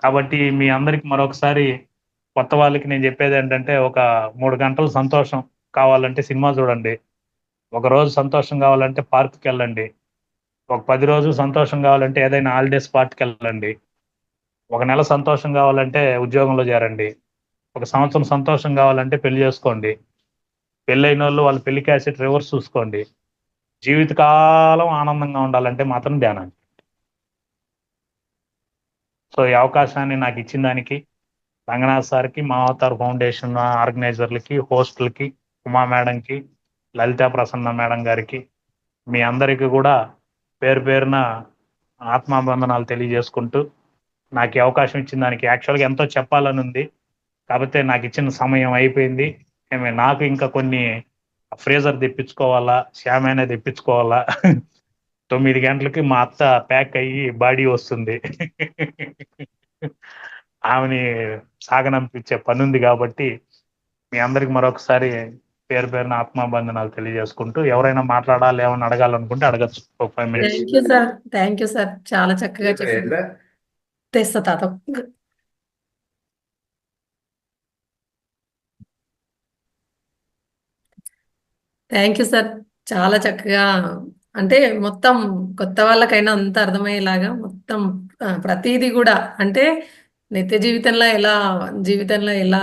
కాబట్టి మీ అందరికి మరొకసారి కొత్త వాళ్ళకి నేను చెప్పేది ఏంటంటే, ఒక 3 గంటలు సంతోషం కావాలంటే సినిమా చూడండి. ఒక రోజు సంతోషం కావాలంటే పార్క్కి వెళ్ళండి. ఒక 10 రోజులు సంతోషం కావాలంటే ఏదైనా హాలిడే స్పాట్కి వెళ్ళండి. ఒక నెల సంతోషం కావాలంటే ఉద్యోగంలో చేరండి. ఒక సంవత్సరం సంతోషం కావాలంటే పెళ్లి చేసుకోండి. పెళ్ళైన వాళ్ళు వాళ్ళ పెళ్లి క్యాసెట్ రివర్స్ చూసుకోండి. జీవితకాలం ఆనందంగా ఉండాలంటే మాత్రం ధ్యానం. సో ఈ అవకాశాన్ని నాకు ఇచ్చిన దానికి రంగనాథ్ సార్కి, మా అవతార్ ఫౌండేషన్ ఆర్గనైజర్లకి, హోస్టులకి, ఉమా మేడంకి, లలితా ప్రసన్న మేడం గారికి, మీ అందరికీ కూడా పేరు పేరున ఆత్మాబంధనాలు తెలియజేసుకుంటూ, నాకు ఈ అవకాశం ఇచ్చిన దానికి యాక్చువల్గా ఎంతో చెప్పాలని ఉంది. కాకపోతే నాకు ఇచ్చిన సమయం అయిపోయింది. నాకు ఇంకా కొన్ని ఫ్రీజర్ తెప్పించుకోవాలా, శ్యామైనా తెప్పించుకోవాలా. 9 గంటలకి మా అత్త ప్యాక్ అయ్యి బాడీ వస్తుంది. ఆమెని సాగనంపించే పని ఉంది కాబట్టి మీ అందరికి మరొకసారి పేరు పేరున ఆత్మాబంధనాలు తెలియజేసుకుంటూ, ఎవరైనా మాట్లాడాలి ఏమైనా అడగాలనుకుంటే అడగచ్చు. ఒక 5 minutes. థ్యాంక్ యూ సార్, చాలా చక్కగా చెప్పారు. తెస్తా తాత. థ్యాంక్ యూ సార్, చాలా చక్కగా, అంటే మొత్తం కొత్త వాళ్ళకైనా అంత అర్థమయ్యేలాగా మొత్తం ప్రతిదీ కూడా, అంటే నిత్య జీవితంలో ఎలా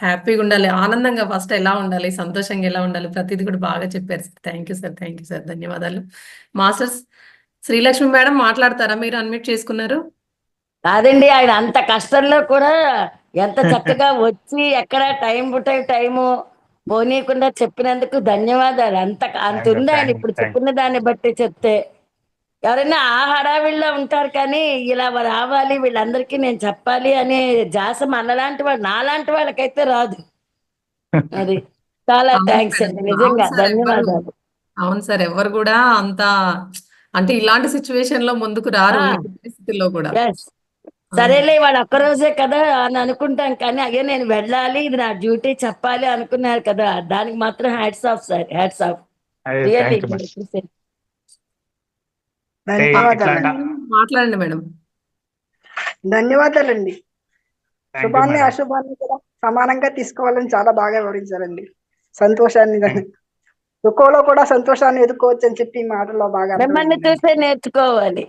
హ్యాపీగా ఉండాలి, ఆనందంగా ఫస్ట్ ఎలా ఉండాలి, సంతోషంగా ఎలా ఉండాలి, ప్రతిదీ కూడా బాగా చెప్పారు సార్. థ్యాంక్ యూ సార్, ధన్యవాదాలు. మాస్టర్స్ శ్రీలక్ష్మి మేడం మాట్లాడతారా? మీరు అన్మ్యూట్ చేసుకున్నారు. కాదండి, ఆయన అంత కష్టంలో కూడా ఎంత చక్కగా వచ్చి ఎక్కడ టైము పోనీయకుండా చెప్పినందుకు ధన్యవాదాలు. అంత ఉంది ఆయన ఇప్పుడు చెప్పిన దాన్ని బట్టి చెప్తే. ఎవరైనా ఆ హడావిడిలో ఉంటారు, కానీ ఇలా రావాలి వీళ్ళందరికీ నేను చెప్పాలి అనే జాస నాలాంటి వాళ్ళకైతే రాదు. అది చాలా థ్యాంక్స్ అండి, నిజంగా ధన్యవాదాలు. అవును సార్, ఎవరు కూడా అంత అంటే ఇలాంటి సిచ్యువేషన్ లో ముందుకు రారు, పరిస్థితుల్లో కూడా. సరేలే వాళ్ళు ఒక్కరోజే కదా అని అనుకుంటాం, కానీ అయ్యో నేను వెళ్ళాలి, ఇది నా డ్యూటీ చెప్పాలి అనుకున్నారు కదా, దానికి మాత్రం hats off sir, hats off. మాట్లాడండి మేడం. ధన్యవాదాలండి. శుభాన్ని అశుభాన్ని కూడా సమానంగా తీసుకోవాలని చాలా బాగా వివరించారండి. సంతోషాన్ని దుఃఖంలో కూడా సంతోషాన్ని ఎదుర్కోవచ్చు అని చెప్పి మాటల్లో బాగా మిమ్మల్ని చూసే నేర్చుకోవాలి,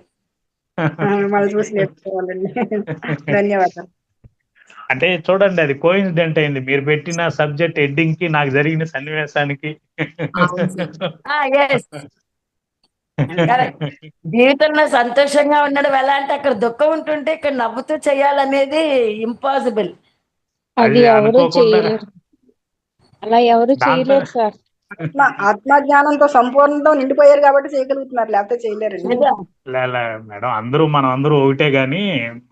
మనం చూసి నేర్చుకోవాలండి. ధన్యవాదాలు. అంటే చూడండి, అది కోఇన్సిడెంట్ అయింది. మీరు పెట్టిన సబ్జెక్ట్ హెడ్డింగ్ కి నాకు జరిగిన సన్నివేశానికి. జీవితంలో సంతోషంగా ఉండడం ఎలా అంటే, అక్కడ దుఃఖం ఉంటుంటే ఇక్కడ నవ్వుతూ చేయాలనేది ఇంపాసిబుల్. అది ఎవరు చేయలేరు, అలా ఎవరు చేయలేరు సార్. ఆత్మజ్ఞానంతో సంపూర్ణంతో నిండిపోయారు కాబట్టి చేయగలుగుతున్నారు, లేకపోతే చేయలేరండి. మేడం, మనం అందరూ ఒకటే గాని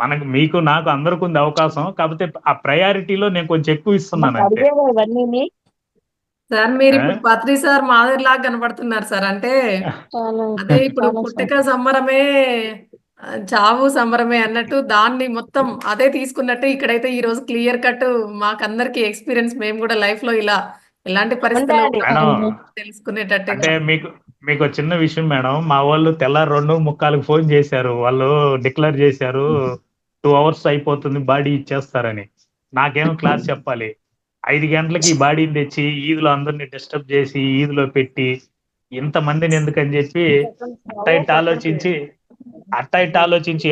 మనకు మీకు నాకు అందరికి ఉంది అవకాశం. కాకపోతే ఆ ప్రయారిటీలో నేను కొంచెం ఎక్కువ ఇస్తున్నాను. సార్ మీరు ఇప్పుడు పత్రి సార్ మాదిరిలాగా కనబడుతున్నారు సార్. అంటే అదే ఇప్పుడు పుట్టక సంబరమే చావు సంబరమే అన్నట్టు, దాన్ని మొత్తం అదే తీసుకున్నట్టు ఇక్కడైతే ఈ రోజు క్లియర్ కట్ మాకందరికి ఎక్స్పీరియన్స్, మేము కూడా లైఫ్ లో ఇలాంటి పరిస్థితుల్లో తెలుసుకునేటట్టు. అంటే మీకు చిన్న విషయం మేడం, మా వాళ్ళు తెల్లారి 2:45 ఫోన్ చేశారు. వాళ్ళు డిక్లేర్ చేశారు 2 hours అయిపోతుంది బాడీ ఇచ్చేస్తారని. నాకేమో క్లాస్ చెప్పాలి. 5 గంటలకి ఈ బాడీని తెచ్చి ఈదులో అందరినీ డిస్టర్బ్ చేసి ఈదులో పెట్టి ఇంతమందిని ఎందుకని చెప్పి అట్టయిట్ ఆలోచించి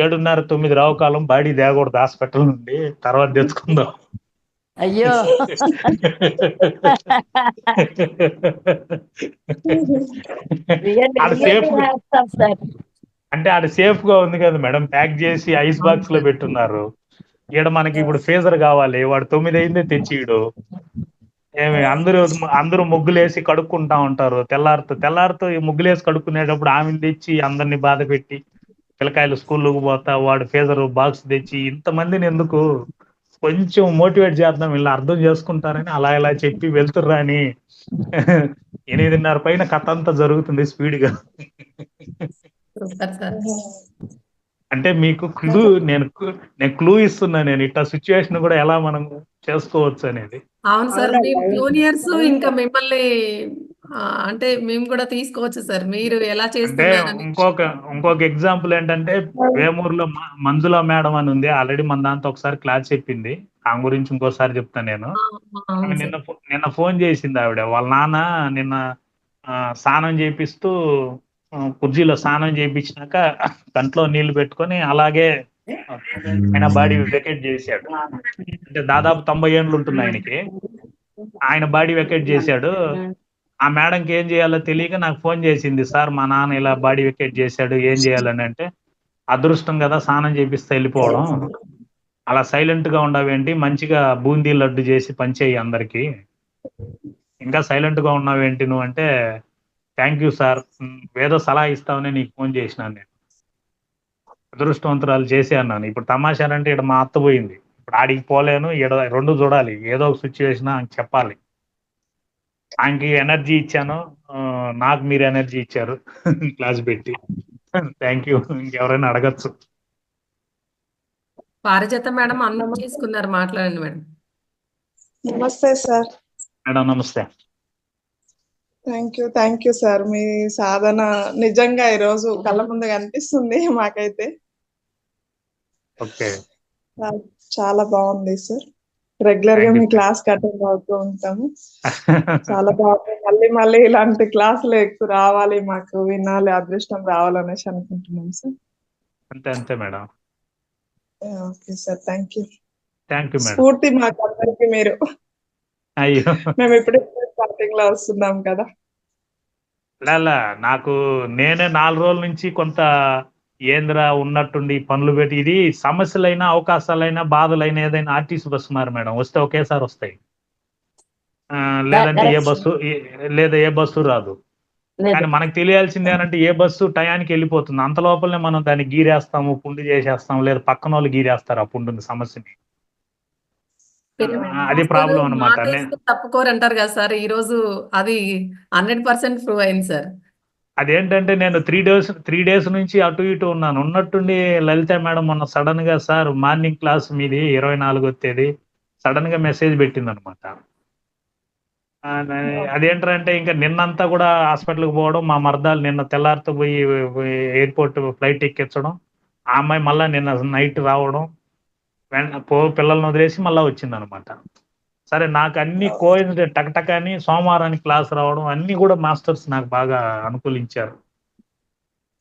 7:30-9 రావుకాలం బాడీ తేకూడదు హాస్పిటల్ నుండి, తర్వాత తెచ్చుకుందాం. అయ్యో అంటే ఆడ సేఫ్ గా ఉంది కదా మేడం, ప్యాక్ చేసి ఐస్ బాక్స్ లో పెట్టున్నారు. ఈడ మనకి ఇప్పుడు ఫీజర్ కావాలి, వాడు 9 అయిందే తెచ్చిడు. అందరూ ముగ్గులేసి కడుక్కుంటా ఉంటారు. తెల్లారుతో ఈ ముగ్గులేసి కడుక్కునేటప్పుడు ఆమెను తెచ్చి అందరినీ బాధ పెట్టి, పిల్లకాయలు స్కూల్లోకి పోతా వాడు ఫీజర్ బాక్స్ తెచ్చి ఇంతమందిని ఎందుకు, కొంచెం మోటివేట్ చేద్దాం, వీళ్ళు అర్థం చేసుకుంటారని అలా చెప్పి వెళ్తుర్రా అని 8:30 పైన కథ అంతా జరుగుతుంది స్పీడ్ గా. అంటే మీకు నేను క్లూ ఇస్తున్నా, నేను ఇట్లా సిచ్యువేషన్ కూడా ఎలా మనం చేసుకోవచ్చు అనేది. అవును సార్, జూనియర్స్ ఇంకా మిమ్మల్ని అంటే మేము కూడా తీసుకోవచ్చు సార్. మీరు ఎలా అంటే చేస్తున్నారని. ఇంకొక ఎగ్జాంపుల్ ఏంటంటే వేమూరులో మంజుల మేడం అని ఉంది, ఆల్రెడీ మన దాంతో ఒకసారి క్లాస్ చెప్పింది. ఆమె గురించి ఇంకోసారి చెప్తాను నేను. ఆ! ఆమె అవును నిన్న సార్. నిన్న ఫోన్ చేసింది ఆవిడ. వాళ్ళ నాన్న నిన్న స్నానం చేపిస్తూ కుర్జీలో స్నానం చేయించినాక కంట్లో నీళ్లు పెట్టుకొని అలాగే ఆయన బాడీ వెకేట్ చేశాడు. అంటే దాదాపు 90 ఏళ్ళు ఉంటుంది ఆయనకి. ఆయన బాడీ వెకేట్ చేశాడు. ఆ మేడంకి ఏం చేయాలో తెలియక నాకు ఫోన్ చేసింది, సార్ మా నాన్న ఇలా బాడీ వెకేట్ చేశాడు, ఏం చేయాలని. అంటే అదృష్టం కదా స్నానం చేపిస్తే వెళ్ళిపోవడం, అలా సైలెంట్ గా ఉండవేంటి, మంచిగా బూందీ లడ్డు చేసి పంచేయి అందరికి, ఇంకా సైలెంట్ గా ఉన్నావేంటి నువ్వు అంటే, థ్యాంక్ యూ సార్, ఏదో సలహా ఇస్తామని నీకు ఫోన్ చేసినాను నేను, అదృష్టవంతురాలు చేసి అన్నాను. ఇప్పుడు తమాషా అంటే ఇక్కడ మా అత్త పోయింది, ఇప్పుడు ఆడికి పోలేను, ఈడ రెండు చూడాలి, ఏదో ఒక సిచ్యువేషన్ ఆమెకి చెప్పాలి. ఆయనకి ఎనర్జీ ఇచ్చాను, నాకు మీరు ఎనర్జీ ఇచ్చారు క్లాస్ పెట్టి. Thank you. ఇంకెవరైనా అడగచ్చు. పారిజాత మేడం అన్మ్యూట్ చేసుకున్నారు, మాట్లాడండి మేడం. నమస్తే సార్. మేడం నమస్తే. Thank you sir. మీ సాధన నిజంగా ఈరోజు కళ్ళ ముందు కనిపిస్తుంది మాకైతే. ఓకే, చాలా బాగుంది సార్. రెగ్యులర్ గా Thank you, మీ sir. క్లాస్ అటెండ్ అవుతూ ఉంటాము. చాలా బాగుంది. మళ్ళీ మళ్ళీ ఇలాంటి క్లాసులు ఎక్కువ రావాలి, మాకు వినాలి, అదృష్టం రావాలనేసి అనుకుంటున్నాం సార్. అంతే madam. Okay sir, thank you madam. స్ఫూర్తి మాకు అందరికి మీరు. అయ్యో మేము ఇప్పుడే స్టార్టింగ్ లో వస్తున్నాం కదా. నాకు నేనే 4 రోజుల నుంచి కొంత ఏంద్రా ఉన్నట్టుండి పనులు పెట్టి, ఇది సమస్యలైనా అవకాశాలైనా బాధలైనా ఏదైనా ఆర్టీసీ బస్సు మారు మేడం, వస్తే ఒకేసారి వస్తాయి. లేదంటే ఏ బస్సు రాదు. కానీ మనకు తెలియాల్సింది ఏంటంటే ఏ బస్సు టయానికి వెళ్ళిపోతుంది, అంత లోపలనే మనం దాన్ని గీరేస్తాము, పుండు చేసేస్తాము, లేదా పక్కన వాళ్ళు గీరేస్తారు ఆ పుండుని, సమస్యని. అది ప్రాబ్లం అనమాట. తప్పుకోరు అంటారు కదా సార్, ఈ రోజు అది 100% ప్రూవ్ అయింది సార్. అదేంటంటే నేను 3 డేస్ నుంచి అటు ఇటు ఉన్నాను. ఉన్నట్టుండి లలిత మేడం మొన్న సడన్ గా, సార్ మార్నింగ్ క్లాస్ మీది 24 వచ్చేది, సడన్ గా మెసేజ్ పెట్టింది అనమాట. అదేంటంటే ఇంకా నిన్నంతా కూడా హాస్పిటల్కి పోవడం, మా మర్దాలు నిన్న తెల్లారితో పోయి ఎయిర్పోర్ట్ ఫ్లైట్ ఎక్కించడం, ఆ అమ్మాయి మళ్ళా నిన్న నైట్ రావడం, పిల్లల్ని వదిలేసి మళ్ళా వచ్చింది అనమాట. సరే, నాకు అన్ని కోయిన్సిడెంట్ టక్ అని సోమవారానికి క్లాస్ రావడం అన్ని కూడా మాస్టర్స్ నాకు బాగా అనుకూలించారు.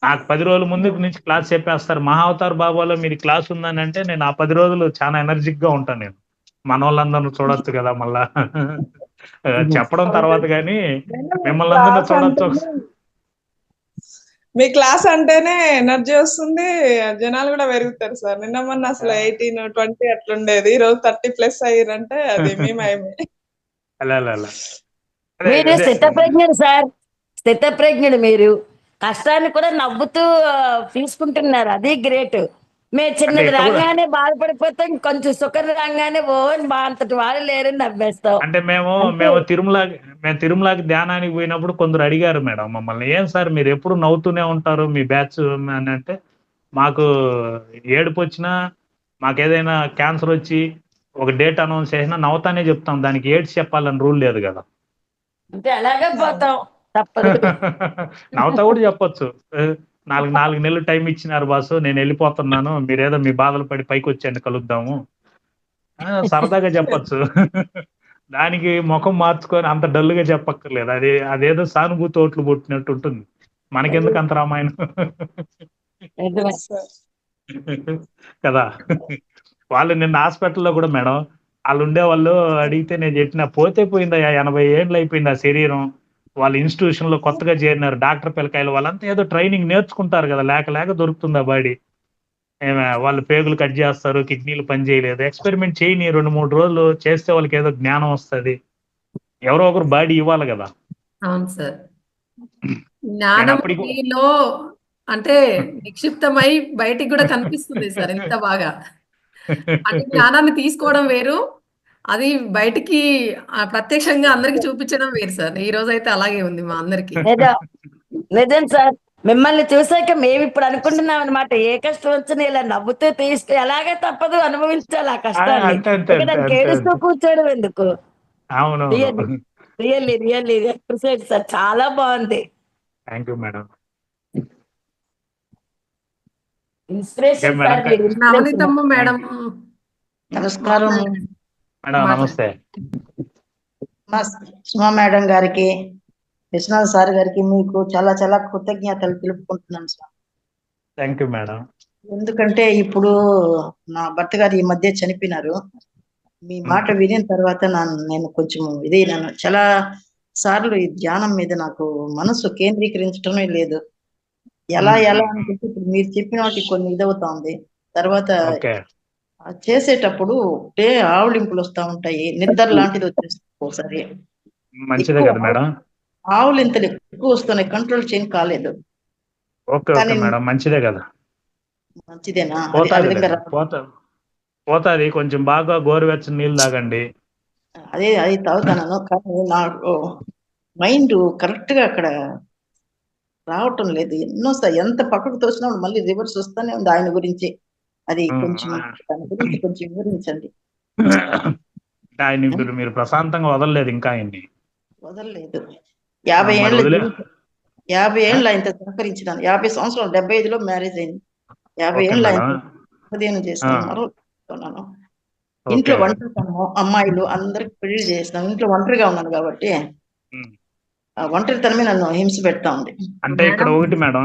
నాకు 10 రోజుల ముందు నుంచి క్లాస్ చెప్పేస్తారు. మహావతార్ బాబాలో మీరు క్లాస్ ఉందని అంటే నేను ఆ 10 రోజులు చాలా ఎనర్జిక్ గా ఉంటాను. నేను మన వాళ్ళందరూ చూడొచ్చు కదా, మళ్ళా చెప్పడం తర్వాత కానీ మిమ్మల్ని అందరినీ చూడొచ్చు. మీ క్లాస్ అంటేనే ఎనర్జీ వస్తుంది, జనాలు కూడా పెరుగుతారు సార్. నిన్న మొన్న అసలు 18, 20 అట్లుండేది, ఈ రోజు 30+ అయ్యారంటే అది మేమే. మీరు స్థితప్రజ్ఞుడు సార్, స్థితప్రజ్ఞుడు. మీరు కష్టాన్ని కూడా నవ్వుతూ తీసుకుంటున్నారు, అది గ్రేట్. మేము చిన్నది రాగానే బాధపడిపోతాం, కొంచెం సుఖం రాగానే అంతటి వాళ్ళు లేరని నవ్వేస్తాం. అంటే మేము తిరుమలకి ధ్యానానికి పోయినప్పుడు కొందరు అడిగారు మేడం మమ్మల్ని, ఏం సార్ మీరు ఎప్పుడు నవ్వుతూనే ఉంటారు మీ బ్యాచ్ అని అంటే, మాకు ఏడుపు వచ్చినా, మాకు ఏదైనా క్యాన్సర్ వచ్చి ఒక డేట్ అనౌన్స్ చేసినా నవ్వుతానే చెప్తాం, దానికి ఏడ్స్ చెప్పాలని రూల్ లేదు కదా. అంటే అలాగే పోతాం, తప్పదు. నవ్వుతా కూడా చెప్పొచ్చు, 4 నెలలు టైం ఇచ్చినారు బాసు, నేను వెళ్ళిపోతున్నాను, మీరేదో మీ బాధలు పడి పైకి వచ్చాను, కలుద్దాము, సరదాగా చెప్పొచ్చు. దానికి ముఖం మార్చుకొని అంత డల్గా చెప్పక్కర్లేదు. అదేదో సానుభూతి ఓట్లు పుట్టినట్టు ఉంటుంది. మనకెందుకు అంత రామాయణం కదా. వాళ్ళు నిన్న హాస్పిటల్లో కూడా మేడం, వాళ్ళు ఉండేవాళ్ళు అడిగితే నేను చెప్పిన, పోతే పోయిందా, 80 ఏళ్ళు అయిపోయింది ఆ శరీరం, వాళ్ళ ఇన్స్టిట్యూషన్ లో కొత్తగా చేరినారు డాక్టర్ పిల్లకాయలు, వాళ్ళంతా ఏదో ట్రైనింగ్ నేర్చుకుంటారు కదా, లేక దొరుకుతుందా బాడీ, వాళ్ళు పేగులు కట్ చేస్తారు, కిడ్నీలు పనిచేయలేదు, ఎక్స్పెరిమెంట్ చేయని 2-3 రోజులు చేస్తే వాళ్ళకి ఏదో జ్ఞానం వస్తుంది, ఎవరో ఒకరు బాడీ ఇవ్వాలి కదా. అవును సార్, జ్ఞానం మీలో అంటే నిక్షిప్తమై బయటికి కూడా కనిపిస్తుంది సార్, ఎంత బాగా. అంటే జ్ఞానాన్ని తీసుకోవడం వేరు, అది బయటికి ప్రత్యక్షంగా అందరికి చూపించడం వేరు సార్. ఈ రోజు అయితే అలాగే ఉంది మా అందరికి. నిజం సార్, మిమ్మల్ని చూసాక మేము ఇప్పుడు అనుకుంటున్నాం అనమాట, ఏ కష్టం వచ్చినా ఇలా నవ్వుతూ తీస్తే ఎలాగే తప్పదు, అనుభవించాలి ఆ కష్టాన్ని, దానికి ఏడుస్తూ కూర్చోవడం ఎందుకు. అవును, రియల్లీ రియల్లీ అప్రిషియేట్ సార్, చాలా బాగుంది. Thank you madam. Inspiration madam sir, మీరు ఇన్స్పిరేషన్. నవనీతమ్మ మేడం నమస్కారం మేడం నమస్తే. మా సుమా మేడం గారికి, విశ్వనాథ్ సార్ గారికి మీకు చాలా చాలా కృతజ్ఞతలు తెలుపుకుంటున్నాను సార్. Thank you madam. ఎందుకంటే ఇప్పుడు నా భర్త గారు ఈ మధ్య చనిపోయినారు. మీ మాట వినిన తర్వాత నేను కొంచెం నన్ను చాలా సార్లు ఈ ధ్యానం మీద నాకు మనసు కేంద్రీకరించడమే లేదు. ఎలా అనుకుంటే ఇప్పుడు మీరు చెప్పిన వాటికి కొన్ని ఇదవుతా ఉంది. తర్వాత చేసేటప్పుడు ఆవులింపులు వస్తా ఉంటాయి, నిద్ర లాంటిది వచ్చేస్తుంది ఒకసారి. మంచిదే కదా మేడం. ఆవులింతలు ఎక్కువ వస్తున్నాయి, కంట్రోల్ చేయని కాలేదు. ఓకే ఓకే మేడం, మంచిదే కదా. మంచిదేనా? పోతాది. కొంచెం బాగా గోరువెచ్చని నీళ్ళు తాగండి. అది తాగుతాను, కానీ నాకు మైండ్ కరెక్ట్ గా అక్కడ రావటం లేదు. ఎంత పక్కకు తోసినప్పుడు మళ్ళీ రివర్స్ వస్తానే ఉంది ఆయన గురించి. అది కొంచెం దాని గురించి కొంచెం వివరించండి. ఆయన మీరు ప్రశాంతంగా వదలలేదు, ఇంకా ఆయన్ని వదలలేదు. 50 ఏళ్ళు ఆయనతో సహకరించినాను. 50 సంవత్సరాలు, 75లో మ్యారేజ్ అయింది. 50 ఏళ్ళు ఆయన ఉదయం చేస్తున్నాను. ఇంట్లో ఒంటరితనము, అమ్మాయిలు అందరికి పెళ్లి చేసినాం. ఇంట్లో ఒంటరిగా ఉన్నాను కాబట్టి ఒంటరితనమే నన్ను హింస పెడతా ఉంది. అంటే ఇక్కడ ఒకటి మేడం,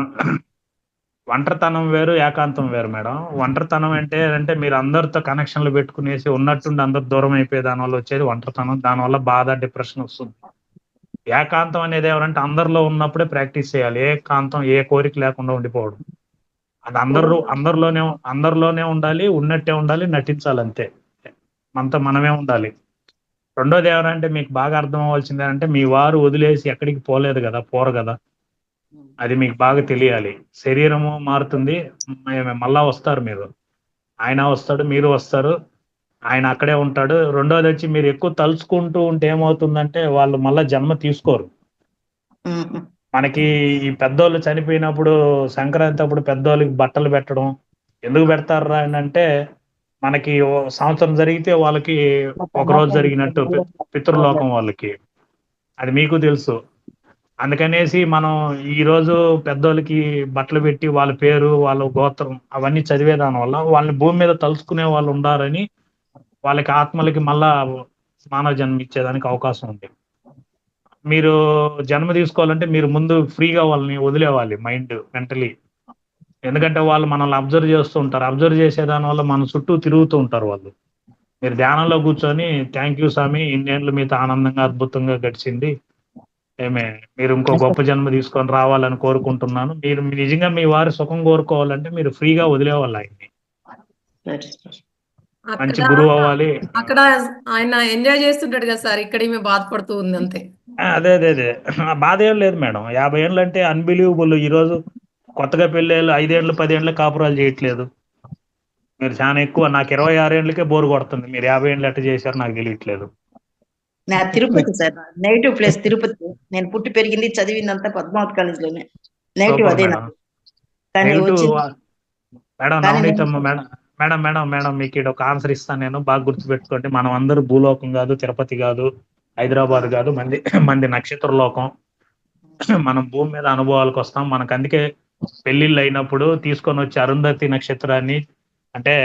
ఒంటరితనం వేరు, ఏకాంతం వేరు మేడం. ఒంటరితనం అంటే మీరు అందరితో కనెక్షన్లు పెట్టుకునేసి ఉన్నట్టుండి అందరు దూరం అయిపోయే దానివల్ల వచ్చేది ఒంటరితనం. దానివల్ల బాధ, డిప్రెషన్ వస్తుంది. ఏకాంతం అనేది ఎవరంటే అందరిలో ఉన్నప్పుడే ప్రాక్టీస్ చేయాలి. ఏకాంతం ఏ కోరిక లేకుండా ఉండిపోవడం, అది అందరిలోనే ఉండాలి, ఉన్నట్టే ఉండాలి, నటించాలి అంతే. మనమే ఉండాలి. రెండోది ఎవరంటే మీకు బాగా అర్థం అవ్వాల్సింది ఏంటంటే, మీ వారు వదిలేసి ఎక్కడికి పోలేదు కదా, పోరు కదా, అది మీకు బాగా తెలియాలి. శరీరము మారుతుంది, మళ్ళా వస్తారు మీరు. ఆయన వస్తాడు, మీరు వస్తారు, ఆయన అక్కడే ఉంటాడు. రెండోది వచ్చి మీరు ఎక్కువ తలుచుకుంటూ ఉంటే ఏమవుతుందంటే వాళ్ళు మళ్ళా జన్మ తీసుకోరు. మనకి ఈ పెద్దోళ్ళు చనిపోయినప్పుడు సంక్రాంతి అప్పుడు పెద్దోళ్ళకి బట్టలు పెట్టడం ఎందుకు పెడతారా అంటే, మనకి సంవత్సరం జరిగితే వాళ్ళకి ఒక రోజు జరిగినట్టు పితృలోకం వాళ్ళకి, అది మీకు తెలుసు. అందుకనేసి మనం ఈ రోజు పెద్దోళ్ళకి బట్టలు పెట్టి వాళ్ళ పేరు, వాళ్ళ గోత్రం అవన్నీ చదివేదాని వల్ల వాళ్ళని భూమి మీద తలుచుకునే వాళ్ళు ఉండాలని, వాళ్ళకి ఆత్మలకి మళ్ళా మానవ జన్మ ఇచ్చేదానికి అవకాశం ఉంది. మీరు జన్మ తీసుకోవాలంటే మీరు ముందు ఫ్రీగా వాళ్ళని వదిలేవాలి, మైండ్ మెంటలీ. ఎందుకంటే వాళ్ళు మనల్ని అబ్జర్వ్ చేస్తూ ఉంటారు. అబ్జర్వ్ చేసేదాని వల్ల మన చుట్టూ తిరుగుతూ ఉంటారు వాళ్ళు. మీరు ధ్యానంలో కూర్చొని థ్యాంక్ యూ స్వామి, ఇన్నేళ్ళు మీతో ఆనందంగా అద్భుతంగా గడిచింది, మీరు ఇంకో గొప్ప జన్మ తీసుకొని రావాలని కోరుకుంటున్నాను. మీరు నిజంగా మీ వారి సుఖం కోరుకోవాలంటే మీరు ఫ్రీగా వదిలేవాలి ఆయన్ని. మంచి గురువు అవ్వాలి. అక్కడ ఆయన ఎంజాయ్ చేస్తుంటాడు కదా సార్, ఇక్కడ ఈమె బాధపడుతూ ఉంది అంతే. అదే బాధ ఏం లేదు మేడం. 50 ఏళ్ళు అంటే అన్బిలీవబుల్. ఈ రోజు కొత్తగా పెళ్ళేళ్ళు 5 ఏళ్ళు 10 ఏళ్ళు కాపురాలు చేయట్లేదు. మీరు చాలా ఎక్కువ. నాకు 26 ఏళ్ళకే బోరు కొడుతుంది. మీరు 50 ఏళ్ళు ఎట్ట చేశారు నాకు తెలియట్లేదు. నా Tirupati sir, negative place Tirupati. నేను పుట్టి పెరిగింది చదివిందంతా పద్మావతి కాలేజ్ లోనే. నెగిటివ్ అదే నాకు. మేడం నవనీతమ్మ మేడం మీకు ఇక్కడ ఒక ఆన్సర్ ఇస్తాను నేను, బాగా గుర్తుపెట్టుకోండి. మనం అందరూ భూలోకం కాదు, తిరుపతి కాదు, హైదరాబాద్ కాదు, మంది నక్షత్ర లోకం. మనం భూమి మీద అనుభవాలకు వస్తాం. మనకు అందుకే పెళ్లిళ్ళు అయినప్పుడు తీసుకొని వచ్చి అరుంధతి నక్షత్రాన్ని అంటే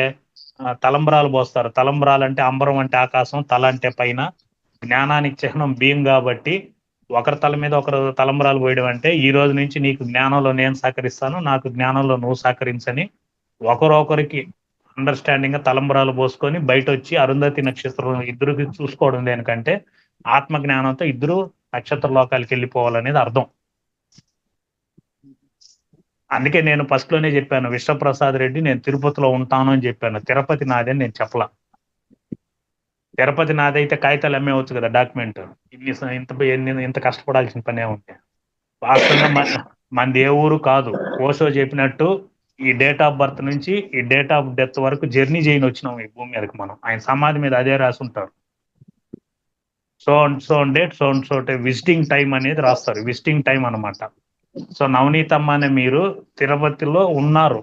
తలంబ్రాలు పోస్తారు. తలంబ్రాలు అంటే అంబరం అంటే ఆకాశం, తల అంటే పైన, జ్ఞానానికి చిహ్నం బియ్యం. కాబట్టి ఒకరి తల మీద ఒకరు తలంబ్రాలు పోయడం అంటే ఈ రోజు నుంచి నీకు జ్ఞానంలో నేను సహకరిస్తాను, నాకు జ్ఞానంలో నువ్వు సహకరించని ఒకరొకరికి అండర్స్టాండింగ్ గా తలంబ్రాలు పోసుకొని బయట వచ్చి అరుంధతి నక్షత్రం ఇద్దరికి చూసుకోవడం దేనికంటే ఆత్మ జ్ఞానంతో ఇద్దరు నక్షత్ర లోకాలకి వెళ్ళిపోవాలనేది అర్థం. అందుకే నేను ఫస్ట్ లోనే చెప్పాను, విశ్వప్రసాద్ రెడ్డి నేను తిరుపతిలో ఉంటాను అని చెప్పాను. తిరుపతి నాదే అని నేను చెప్పలా. తిరుపతి నాదైతే కాగితాలు అమ్మేవచ్చు కదా, డాక్యుమెంట్. ఇంత కష్టపడాల్సిన పనే ఉంది. వాస్తవంగా మనది ఏ ఊరు కాదు. ఓషో చెప్పినట్టు ఈ డేట్ ఆఫ్ బర్త్ నుంచి ఈ డేట్ ఆఫ్ డెత్ వరకు జర్నీ చేయని వచ్చినాం ఈ భూమి మీదకి మనం. ఆయన సమాధి మీద అదే రాసి ఉంటారు. So date so visiting time అనేది రాస్తారు. విజిటింగ్ టైం అనమాట. సో నవనీతమ్మ అనే మీరు తిరుపతిలో ఉన్నారు,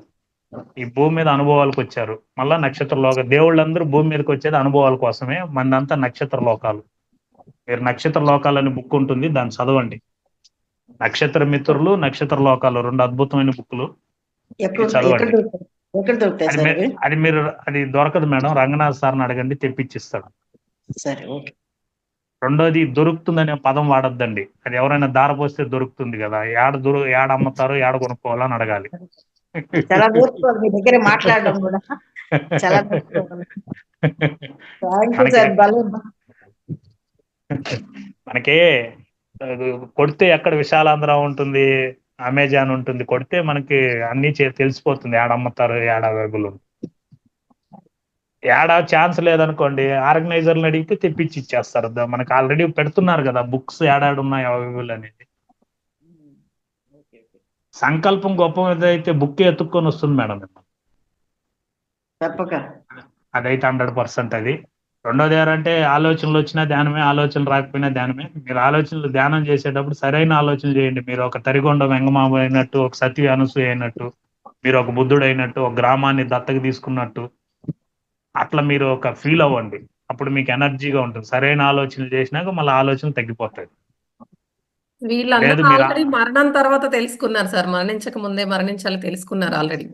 ఈ భూమి మీద అనుభవాలకు వచ్చారు. మళ్ళా నక్షత్ర లోక దేవుళ్ళందరూ భూమి మీదకి వచ్చేది అనుభవాల కోసమే. మందంతా నక్షత్ర లోకాలు. మీరు నక్షత్ర లోకాలు అని బుక్ ఉంటుంది, దాన్ని చదవండి. నక్షత్ర మిత్రులు, నక్షత్ర లోకాలు 2 అద్భుతమైన బుక్లు. ఎక్కడ చదవండి. దొరుకుతాయి అది సార్ మీ- అవి? అది మీరు అది దొరకదు మేడం, రంగనాథ్ సార్ని అడగండి, తెప్పించిస్తాడు. సరే, ఓకే. రెండోది దొరుకుతుందనే పదం వాడొద్దండి. అది ఎవరైనా దారపోస్తే దొరుకుతుంది కదా, ఏడ అమ్ముతారో ఏడ కొనుక్కోవాలని అడగాలి. చాలా నేర్చుకోవాలి మీ దగ్గర మాట్లాడడం కూడా. చాలా నేర్చుకోవాలి. Thank you sir. భలే మనకి కొడితే ఎక్కడ విశాలాంధ్ర ఉంటుంది, అమెజాన్ ఉంటుంది, కొడితే మనకి అన్ని తెలిసిపోతుంది, ఏడ అమ్ముతారు, ఏడ అవైలబుల్ ఉంది. ఏడ ఛాన్స్ లేదనుకోండి, ఆర్గనైజర్లు అడిగితే తెప్పించి ఇచ్చేస్తారు. మనకి ఆల్రెడీ పెడుతున్నారు కదా బుక్స్ ఏడాడు ఉన్నాయి అవైలబుల్ అనేది. సంకల్పం గొప్ప అయితే బుక్ ఎత్తుక్కొని వస్తుంది మేడం. తప్పక. అదైతే 100% అది. రెండోది ఏంటంటే ఆలోచనలు వచ్చినా ధ్యానమే, ఆలోచనలు రాకపోయినా ధ్యానమే. మీరు ఆలోచనలు ధ్యానం చేసేటప్పుడు సరైన ఆలోచనలు చేయండి. మీరు ఒక తరిగొండ వెంగమామ అయినట్టు, ఒక సత్య అనసూయ అయినట్టు, మీరు ఒక బుద్ధుడు అయినట్టు, ఒక గ్రామాన్ని దత్తకు తీసుకున్నట్టు, అట్లా మీరు ఒక ఫీల్ అవ్వండి. అప్పుడు మీకు ఎనర్జీగా ఉంటుంది. సరైన ఆలోచనలు చేసినాక మళ్ళీ ఆలోచన తగ్గిపోతాయి. వీళ్ళందరూ లేదు మీరు ఆల్రెడీ మరణం తర్వాత తెలుసుకున్నారు సార్, మరణించక ముందే మరణించాలి తెలుసుకున్నారు ఆల్రెడీ.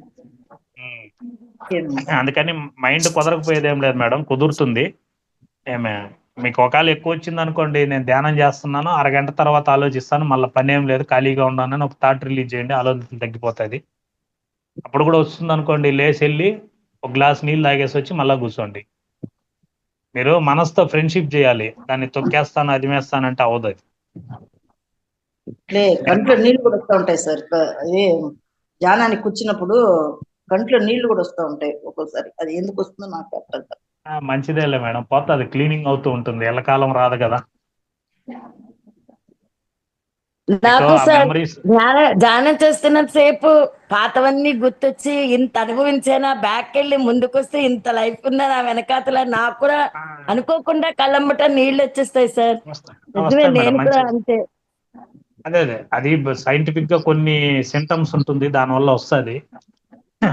అందుకని మైండ్ కుదరకపోయేది ఏం లేదు మేడం, కుదురుతుంది. ఏమే మీకు ఒకవేళ ఎక్కువ వచ్చింది అనుకోండి, నేను ధ్యానం చేస్తున్నాను, అరగంట తర్వాత ఆలోచిస్తాను, మళ్ళీ పని ఏం లేదు, ఖాళీగా ఉన్నానని ఒక థాట్ రిలీజ్ చేయండి, ఆలోచన తగ్గిపోతుంది. అప్పుడు కూడా వస్తుంది అనుకోండి, లేచి వెళ్ళి ఒక గ్లాస్ నీళ్ళు తాగేసి వచ్చి మళ్ళీ కూర్చోండి. మీరు మనసుతో ఫ్రెండ్షిప్ చేయాలి, దాన్ని తొక్కేస్తాను అదిమేస్తానంటే అవదు అది. కంట్లో నీళ్లు కూడా వస్తూ ఉంటాయి సార్. అదే ధ్యానానికి కూర్చున్నప్పుడు కంట్లో నీళ్లు కూడా వస్తూ ఉంటాయి ఒక్కోసారి. అది ఎందుకు వస్తుందో నాకు అర్థం కాదు. మంచిదేలే మేడం, పోతుంది, క్లీనింగ్ అవుతూ ఉంటుంది, ఎల్లకాలం రాదు కదా. నాకు సార్ మెమరీస్ ధ్యానం చేస్తున్నంత సేపు పాతవన్నీ గుర్తొచ్చి ఇంత అనుభవించానా, బ్యాక్ వెళ్ళి ముందుకొస్తే ఇంత లైఫ్ ఉందా నా వెనకాతల, నాకు కూడా అనుకోకుండా కళ్ళమ్మట నీళ్ళు వచ్చేస్తాయి సార్. నిజమే, నేను కూడా అంతే. అదే అది సైంటిఫిక్ గా కొన్ని సింటమ్స్ ఉంటుంది, దానివల్ల వస్తుంది.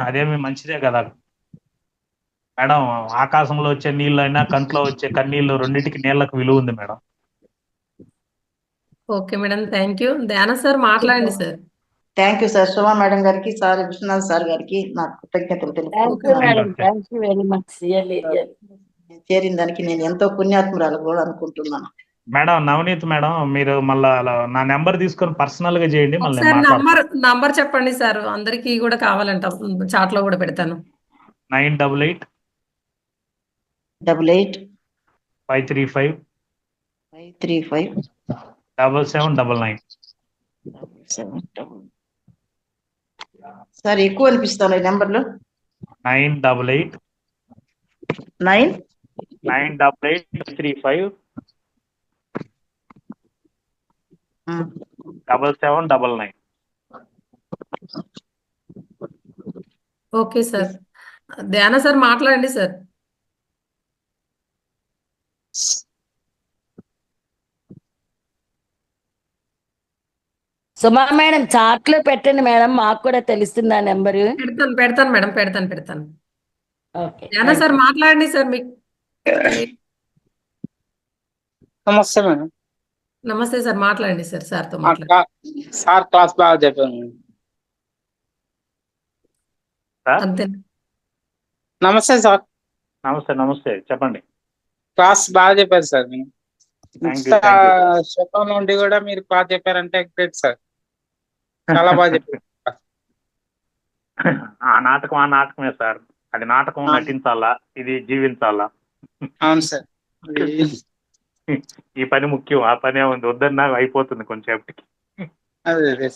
అదేమి మంచిదే కదా మేడం. ఆకాశంలో వచ్చే నీళ్ళు అయినా కంట్లో వచ్చే కన్నీళ్ళు రెండింటికి నీళ్ళకు విలువ ఉంది madam. Okay madam, thank you. ధ్యాన సార్ మాట్లాడండి sir. Thank you sir. Shobha madam గారికి, సార్ విశ్వనాథ్ సార్ గారికి నా కృతజ్ఞతలు thank you madam, thank you very much. చేరిన దానికి నేను ఎంతో పుణ్యాత్మురాలు కూడా అనుకుంటున్నాను. మేడం నవనీత్ మేడం, మీరు మళ్ళా నా నెంబర్ తీసుకొని పర్సనల్ గా చేయండి, మళ్ళీ సార్ నంబర్ చెప్పండి సార్, అందరికి కూడా కావాలంట, చాట్ లో కూడా పెడతాను. 988 535 7799. సార్ ఎక్కువ అనిపిస్తాను ఈ నెంబర్లో. 988 988 7799. Okay sir. ధ్యాన సార్ మాట్లాడండి సార్. సుమా మేడం చాట్ లో పెట్టండి మేడం, మాకు కూడా తెలుస్తుంది ఆ నెంబరు. పెడతాను మేడం, పెడతాను. ఓకే, ధ్యాన సార్ మాట్లాడండి సార్. మీకు నమస్తే మేడం. నమస్తే సార్, మాట్లాడండి సార్, సార్తో మాట్లాడండి. సార్ క్లాస్ బాగా చెప్పాను. అంతే. నమస్తే సార్. నమస్తే చెప్పండి. క్లాస్ బాగా చెప్పారు సార్. Thank you. శతం నుండి కూడా మీరు క్లాస్ చెప్పారంటే గ్రేట్ సార్, చాలా బాగా చెప్పారు. ఆ నాటకమే సార్, అది నాటకం నటించాలా, ఇది జీవించాలా. అవును సార్. ఈ పని ముఖ్యం, ఆ పనే ఉంది, వద్దన్నా అయిపోతుంది కొంచెంసేపటికి. అదే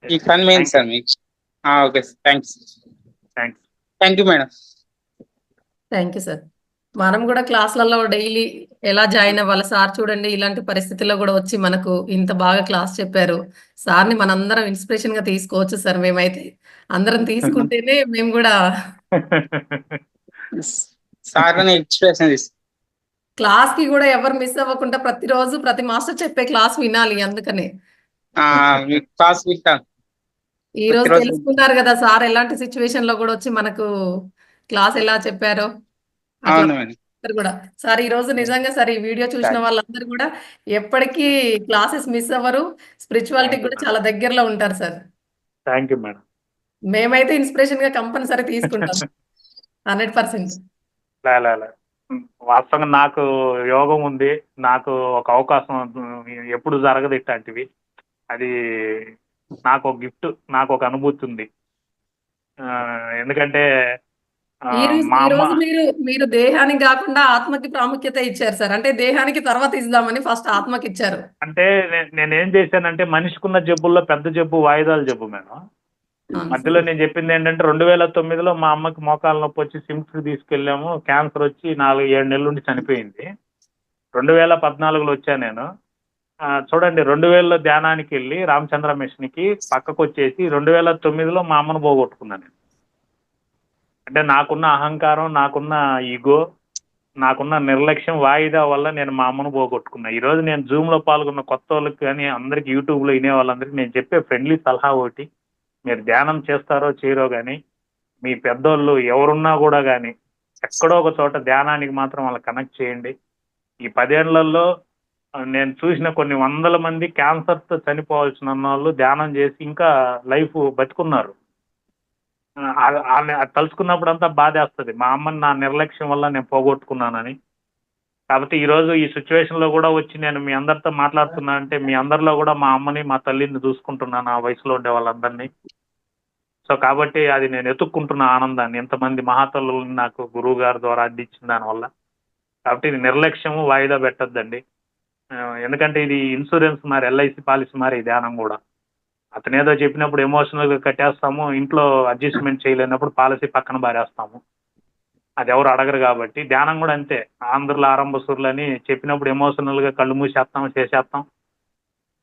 ఈ పని మెయిన్ సార్ మీకు. Okay sir, thanks. Thank you madam. Thank you sir. మనం కూడా క్లాసులలో డైలీ ఎలా జాయిన్ అవ్వాలి సార్, చూడండి ఇలాంటి పరిస్థితుల్లో కూడా వచ్చి మనకు ఇంత బాగా క్లాస్ చెప్పారు. సార్ని మనందరం ఇన్స్పిరేషన్ గా తీసుకోవచ్చు సార్. మేమైతే అందరం తీసుకుంటేనే మేము కూడా సార్ ఇన్స్పిరేషన్ క్లాస్ కి కూడా ఎవరు మిస్ అవ్వకుండా ప్రతిరోజు ప్రతి మాస్టర్ చెప్పే క్లాస్ వినాలి. అందుకనే క్లాస్ వింటాను. ఈ రోజు తెలుసుకున్నారు కదా సార్ ఎలాంటి సిచ్యువేషన్ లో కూడా వచ్చి మనకు క్లాస్ ఎలా చెప్పారో. అవును మేడం. అందరు కూడా సార్ ఈ రోజు నిజంగా సార్ ఈ వీడియో చూసిన థ్యాంక్ వాళ్ళందరూ కూడా ఎప్పటికీ క్లాసెస్ మిస్ అవ్వరు, స్పిరిచువాలిటీకి యూ కూడా మేడం. చాలా దగ్గరలో ఉంటారు సార్. Thank you madam. మేమైతే ఇన్స్పిరేషన్ గా కంపల్సరీ తీసుకుంటాం 100%. లే లే లే. వాస్తవంగా నాకు యోగం ఉంది, నాకు ఒక అవకాశం ఎప్పుడు జరగదు ఇట్లాంటివి. అది నాకు ఒక గిఫ్ట్, నాకు ఒక అనుభూతి ఉంది. ఎందుకంటే ఈ రోజు మా ఈ అమ్మ రోజు మీరు దేహానికి కాకుండా ఆత్మకి ప్రాముఖ్యత ఇచ్చారు సార్. అంటే దేహానికి తర్వాత ఇద్దామని ఫస్ట్ ఆత్మకి ఇచ్చారు. అంటే నేనేం చేశానంటే మనిషికున్న జబ్బుల్లో పెద్ద జబ్బు వాయిదాల జబ్బు మేడం. అవును మధ్యలో సార్. నేను చెప్పింది ఏంటంటే 2009లో మా అమ్మకి మోకాళ్ళ నొప్పి వచ్చి సిమ్స్కి తీసుకెళ్ళాము, క్యాన్సర్ వచ్చి 4-7 నెలల నుండి చనిపోయింది. 2014లో వచ్చా నేను. చూడండి 2000లో ధ్యానానికి వెళ్ళి రామచంద్ర మిషన్కి పక్కకు వచ్చేసి 2009లో మా అమ్మను పోగొట్టుకున్నాను. అంటే నాకున్న అహంకారం, నాకున్న ఈగో, నాకున్న నిర్లక్ష్యం వాయిదా వల్ల నేను మా అమ్మను పోగొట్టుకున్నా. ఈరోజు నేను జూమ్లో పాల్గొన్న కొత్త వాళ్ళకి కానీ అందరికి యూట్యూబ్లో వినే వాళ్ళందరికీ నేను చెప్పే ఫ్రెండ్లీ సలహా ఒకటి, మీరు ధ్యానం చేస్తారో చేయరో కానీ మీ పెద్దోళ్ళు ఎవరున్నా కూడా కానీ ఎక్కడో ఒక చోట ధ్యానానికి మాత్రం వాళ్ళకి కనెక్ట్ చేయండి. ఈ 10 ఏళ్లలో నేను చూసిన కొన్ని వందల మంది క్యాన్సర్తో చనిపోవాల్సిన వాళ్ళు ధ్యానం చేసి ఇంకా లైఫ్ బతుకున్నారు. అది తలుచుకున్నప్పుడు అంతా బాధేస్తుంది, మా అమ్మని నా నిర్లక్ష్యం వల్ల నేను పోగొట్టుకున్నానని. కాబట్టి ఈరోజు ఈ సిచ్యువేషన్లో కూడా వచ్చి నేను మీ అందరితో మాట్లాడుతున్నా అంటే మీ అందరిలో కూడా మా అమ్మని, మా తల్లిని చూసుకుంటున్నాను, ఆ వయసులో ఉండే వాళ్ళందరినీ. సో కాబట్టి అది నేను ఎత్తుక్కుంటున్న ఆనందాన్ని ఎంతమంది మహాతల్లులను నాకు గురువు గారి ద్వారా అందించిన దానివల్ల. కాబట్టి ఇది నిర్లక్ష్యము, వాయిదా పెట్టద్దండి. ఎందుకంటే ఇది ఇన్సూరెన్స్ మరి, ఎల్ఐసి పాలసీ మరి ఈ ధ్యానం కూడా. అతను ఏదో చెప్పినప్పుడు ఎమోషనల్గా కట్టేస్తాము, ఇంట్లో అడ్జస్ట్మెంట్ చేయలేనప్పుడు పాలసీ పక్కన బారేస్తాము. అది ఎవరు అడగరు. కాబట్టి ధ్యానం కూడా అంతే. ఆంధ్రుల ఆరంభసూరులు అని చెప్పినప్పుడు ఎమోషనల్గా కళ్ళు మూసేస్తాము, చేసేస్తాం.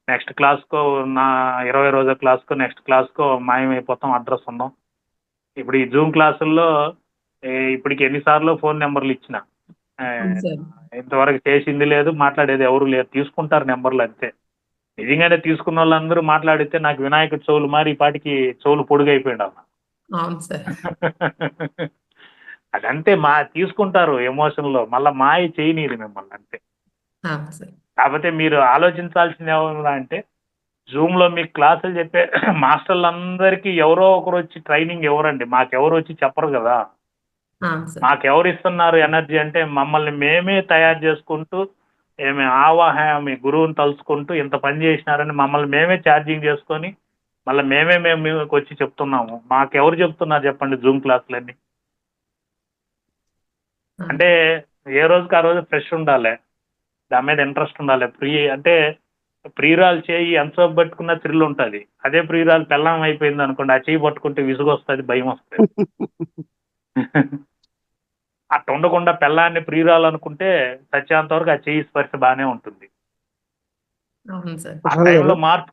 నెక్స్ట్ క్లాస్కో, నా 20 రోజుల క్లాస్కో, నెక్స్ట్ క్లాస్కో మాయమైపోతాం, అడ్రస్ ఉందాం. ఇప్పుడు ఈ జూమ్ క్లాసుల్లో ఇప్పటికి ఎన్నిసార్లు ఫోన్ నెంబర్లు ఇచ్చిన ఇంతవరకు చేసింది లేదు, మాట్లాడేది ఎవరు లేరు. తీసుకుంటారు నెంబర్లు అంతే. నిజంగానే తీసుకున్న వాళ్ళందరూ మాట్లాడితే నాకు వినాయకుడి చెవులు మారి ఈ పాటికి చెవులు పొడుగైపోయాడు అన్న. అవును సార్. అదంతే, తీసుకుంటారు ఎమోషన్లో, మళ్ళీ మాయ చేయనీరు మిమ్మల్ని అంతే. అవును సార్. కాకపోతే మీరు ఆలోచించాల్సింది ఏమన్నా అంటే జూమ్లో మీకు క్లాసులు చెప్పే మాస్టర్లందరికీ ఎవరో ఒకరు వచ్చి ట్రైనింగ్ ఎవరండి, మాకెవరు వచ్చి చెప్పరు కదా. అవును సార్. మాకెవరు ఇస్తున్నారు ఎనర్జీ అంటే మమ్మల్ని మేమే తయారు చేసుకుంటూ, ఏమి మీ గురువుని తలుచుకుంటూ ఇంత పని చేసినారని మమ్మల్ని మేమే ఛార్జింగ్ చేసుకొని మళ్ళీ మేము వచ్చి చెప్తున్నాము. మాకెవరు చెప్తున్నారు చెప్పండి జూమ్ క్లాసులన్నీ? అంటే ఏ రోజుకి ఆ రోజు ఫ్రెష్ ఉండాలి, దాని మీద ఇంట్రెస్ట్ ఉండాలి. అంటే ప్రియురాలు చేయి ఎంతసేపు పట్టుకున్న థ్రిల్ ఉంటుంది. అదే ప్రియురాలు పెళ్ళం అయిపోయింది అనుకోండి, ఆ చేయి పట్టుకుంటే విసుగు వస్తుంది, భయం వస్తుంది. అట్లా ఉండకుండా పెళ్ళాన్ని ప్రియురాలు అనుకుంటే సత్యాంత వరకు ఆ చేయి స్పర్శ బాగానే ఉంటుంది. అవును సార్. ఆ టైంలో మార్పు.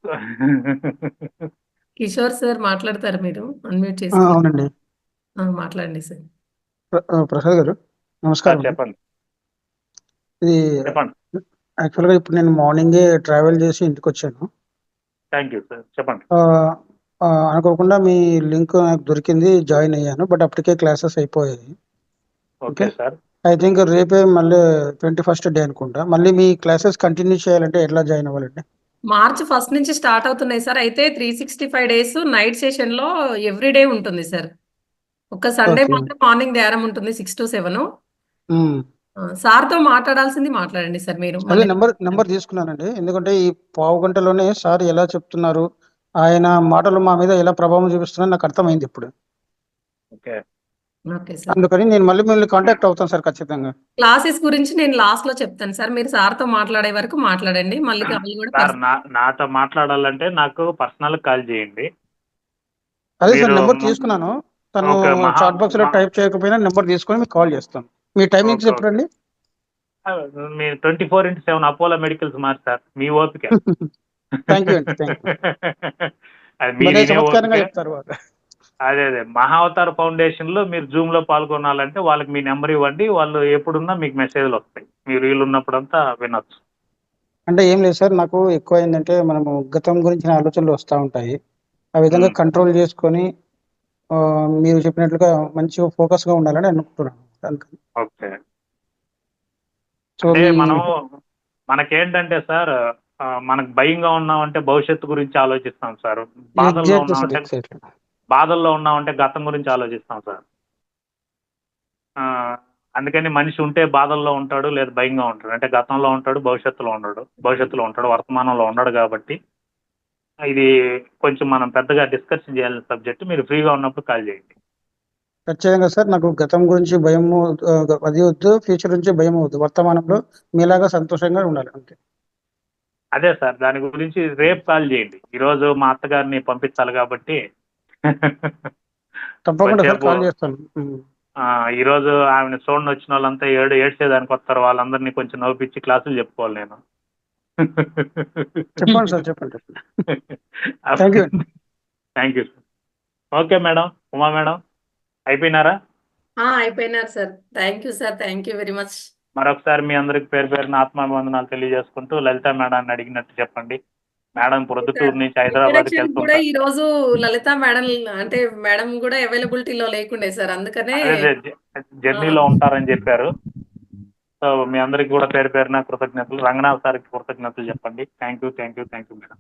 కిషోర్ సార్ మాట్లాడతారు, మీరు అన్మ్యూట్ చేసి అవునండి. మాట్లాడండి సార్. ప్రసాద్ గారు నమస్కారం. చెప్పండి. ఇది చెప్పండి. యాక్చువల్గా ఇప్పుడు నేను మార్నింగే ట్రావెల్ చేసి ఇంటికి వచ్చాను. Thank you sir. చెప్పండి. అనుకోకుండా మీ లింక్ నాకు దొరికింది, జాయిన్ అయ్యాను. బట్ అప్పటికే క్లాసెస్ అయిపోయాయి. Okay sir. ఐ థింక్ రేపే మళ్ళీ 21st డే అనుకుంటా. మళ్ళీ మీ క్లాసెస్ కంటిన్యూ చేయాలంటే ఎట్లా జాయిన్ అవ్వాలండి? మార్చ్ 1 నుంచి స్టార్ట్ అవుతున్నాయి సార్. అయితే 365 డేస్ నైట్ సెషన్లో ఎవ్రీడే ఉంటుంది సార్. ఒక సండే మాత్రం మార్నింగ్ ధ్యానం ఉంటుంది 6 to 7. సార్తో మాట్లాడాల్సింది మాట్లాడండి సార్. మీరు అదే నెంబర్ తీసుకున్నానండి. ఎందుకంటే ఈ పావు గంటలోనే సార్ ఎలా చెప్తున్నారు, ఆయన మాటలు మా మీద ఎలా ప్రభావం చూపిస్తున్నారు నాకు అర్థమైంది ఇప్పుడు. Okay sir. అందుకని నేను మళ్ళీ మిమ్మల్ని కాంటాక్ట్ అవుతాను సార్ ఖచ్చితంగా. క్లాసెస్ గురించి నేను లాస్ట్ లో చెప్తాను సార్. మీరు సార్తో మాట్లాడే వరకు మాట్లాడండి. మళ్ళీ సార్ నాతో మాట్లాడాలంటే నాకు పర్సనల్ కాల్ చేయండి. అదే సార్ నెంబర్ తీసుకున్నాను. తను చాట్ బాక్స్ లో టైప్ చేయకపోయినా నెంబర్ తీసుకొని మీకు కాల్ చేస్తాను. మీ టైమింగ్స్ చెప్పండి. మీరు 24/7 అపోలో మెడికల్స్ మార్ సార్, మీ ఓపిక. థ్యాంక్ యూ అండి. అదే మహావతార్ ఫౌండేషన్ లో మీరు జూమ్ లో పాల్గొనాలంటే వాళ్ళకి మీ నెంబర్ ఇవ్వండి, వాళ్ళు ఎప్పుడున్నా మీకు మెసేజ్లు వస్తాయి, మీరు వీళ్ళు ఉన్నప్పుడంతా వినొచ్చు. అంటే ఏం లేదు సార్, నాకు ఎక్కువ ఏంటంటే మనము గతం గురించిన ఆలోచనలు వస్తూ ఉంటాయి. ఆ విధంగా కంట్రోల్ చేసుకొని మీరు చెప్పినట్లుగా మంచిగా ఫోకస్ గా ఉండాలని అనుకుంటున్నాను. ఓకే అంటే మనకేంటంటే సార్, మనకు భయంగా ఉన్నామంటే భవిష్యత్తు గురించి ఆలోచిస్తాం సార్. బాధల్లో ఉన్నామంటే గతం గురించి ఆలోచిస్తాం సార్. అందుకని మనిషి ఉంటే బాధల్లో ఉంటాడు, లేదా భయంగా ఉంటాడు. అంటే గతంలో ఉంటాడు, భవిష్యత్తులో ఉంటాడు, వర్తమానంలో ఉండడు. కాబట్టి ఇది కొంచెం మనం పెద్దగా డిస్కస్ చేయాల్సిన సబ్జెక్ట్. మీరు ఫ్రీగా ఉన్నప్పుడు కాల్ చేయండి. ఖచ్చితంగా సార్. నాకు గతం గురించి భయము అది వద్దు, ఫ్యూచర్ నుంచి భయం వద్దు. వర్తమానంలో మీలాగా సంతోషంగా ఉండాలి అంతే. అదే సార్, దాని గురించి రేపు కాల్ చేయండి. ఈరోజు మా అత్తగారిని పంపించాలి కాబట్టి తప్పకుండా సార్ కాల్ చేస్తాను. ఈరోజు ఆమెను చూడండి వచ్చిన వాళ్ళంతా ఏడ్చేదానికి వస్తారు. వాళ్ళందరినీ కొంచెం నవ్విపించి క్లాసులు చెప్పుకోవాలి నేను. చెప్పండి సార్, చెప్పండి. Thank you. Thank you sir. Okay madam, Uma madam అయిపోయినారా? అయిపోయినారు sir. Thank you sir, thank you very much. మరొకసారి మీ అందరికి పేరు పేరున ఆత్మాభివందనాలు తెలియజేసుకుంటూ లలిత మేడాన్ని అడిగినట్టు చెప్పండి. మేడం ప్రొద్దుటూరు నుంచి హైదరాబాద్కి కూడా వెళ్తుంటారు. ఈ రోజు లలిత మేడం అంటే మేడం కూడా అవైలబిలిటీలో లేకుండే సార్, అందుకనే జర్నీలో ఉంటారని చెప్పారు. సో మీ అందరికి కూడా పేరు పేరున కృతజ్ఞతలు. రంగనాథ్ సార్కి కృతజ్ఞతలు చెప్పండి. Thank you madam.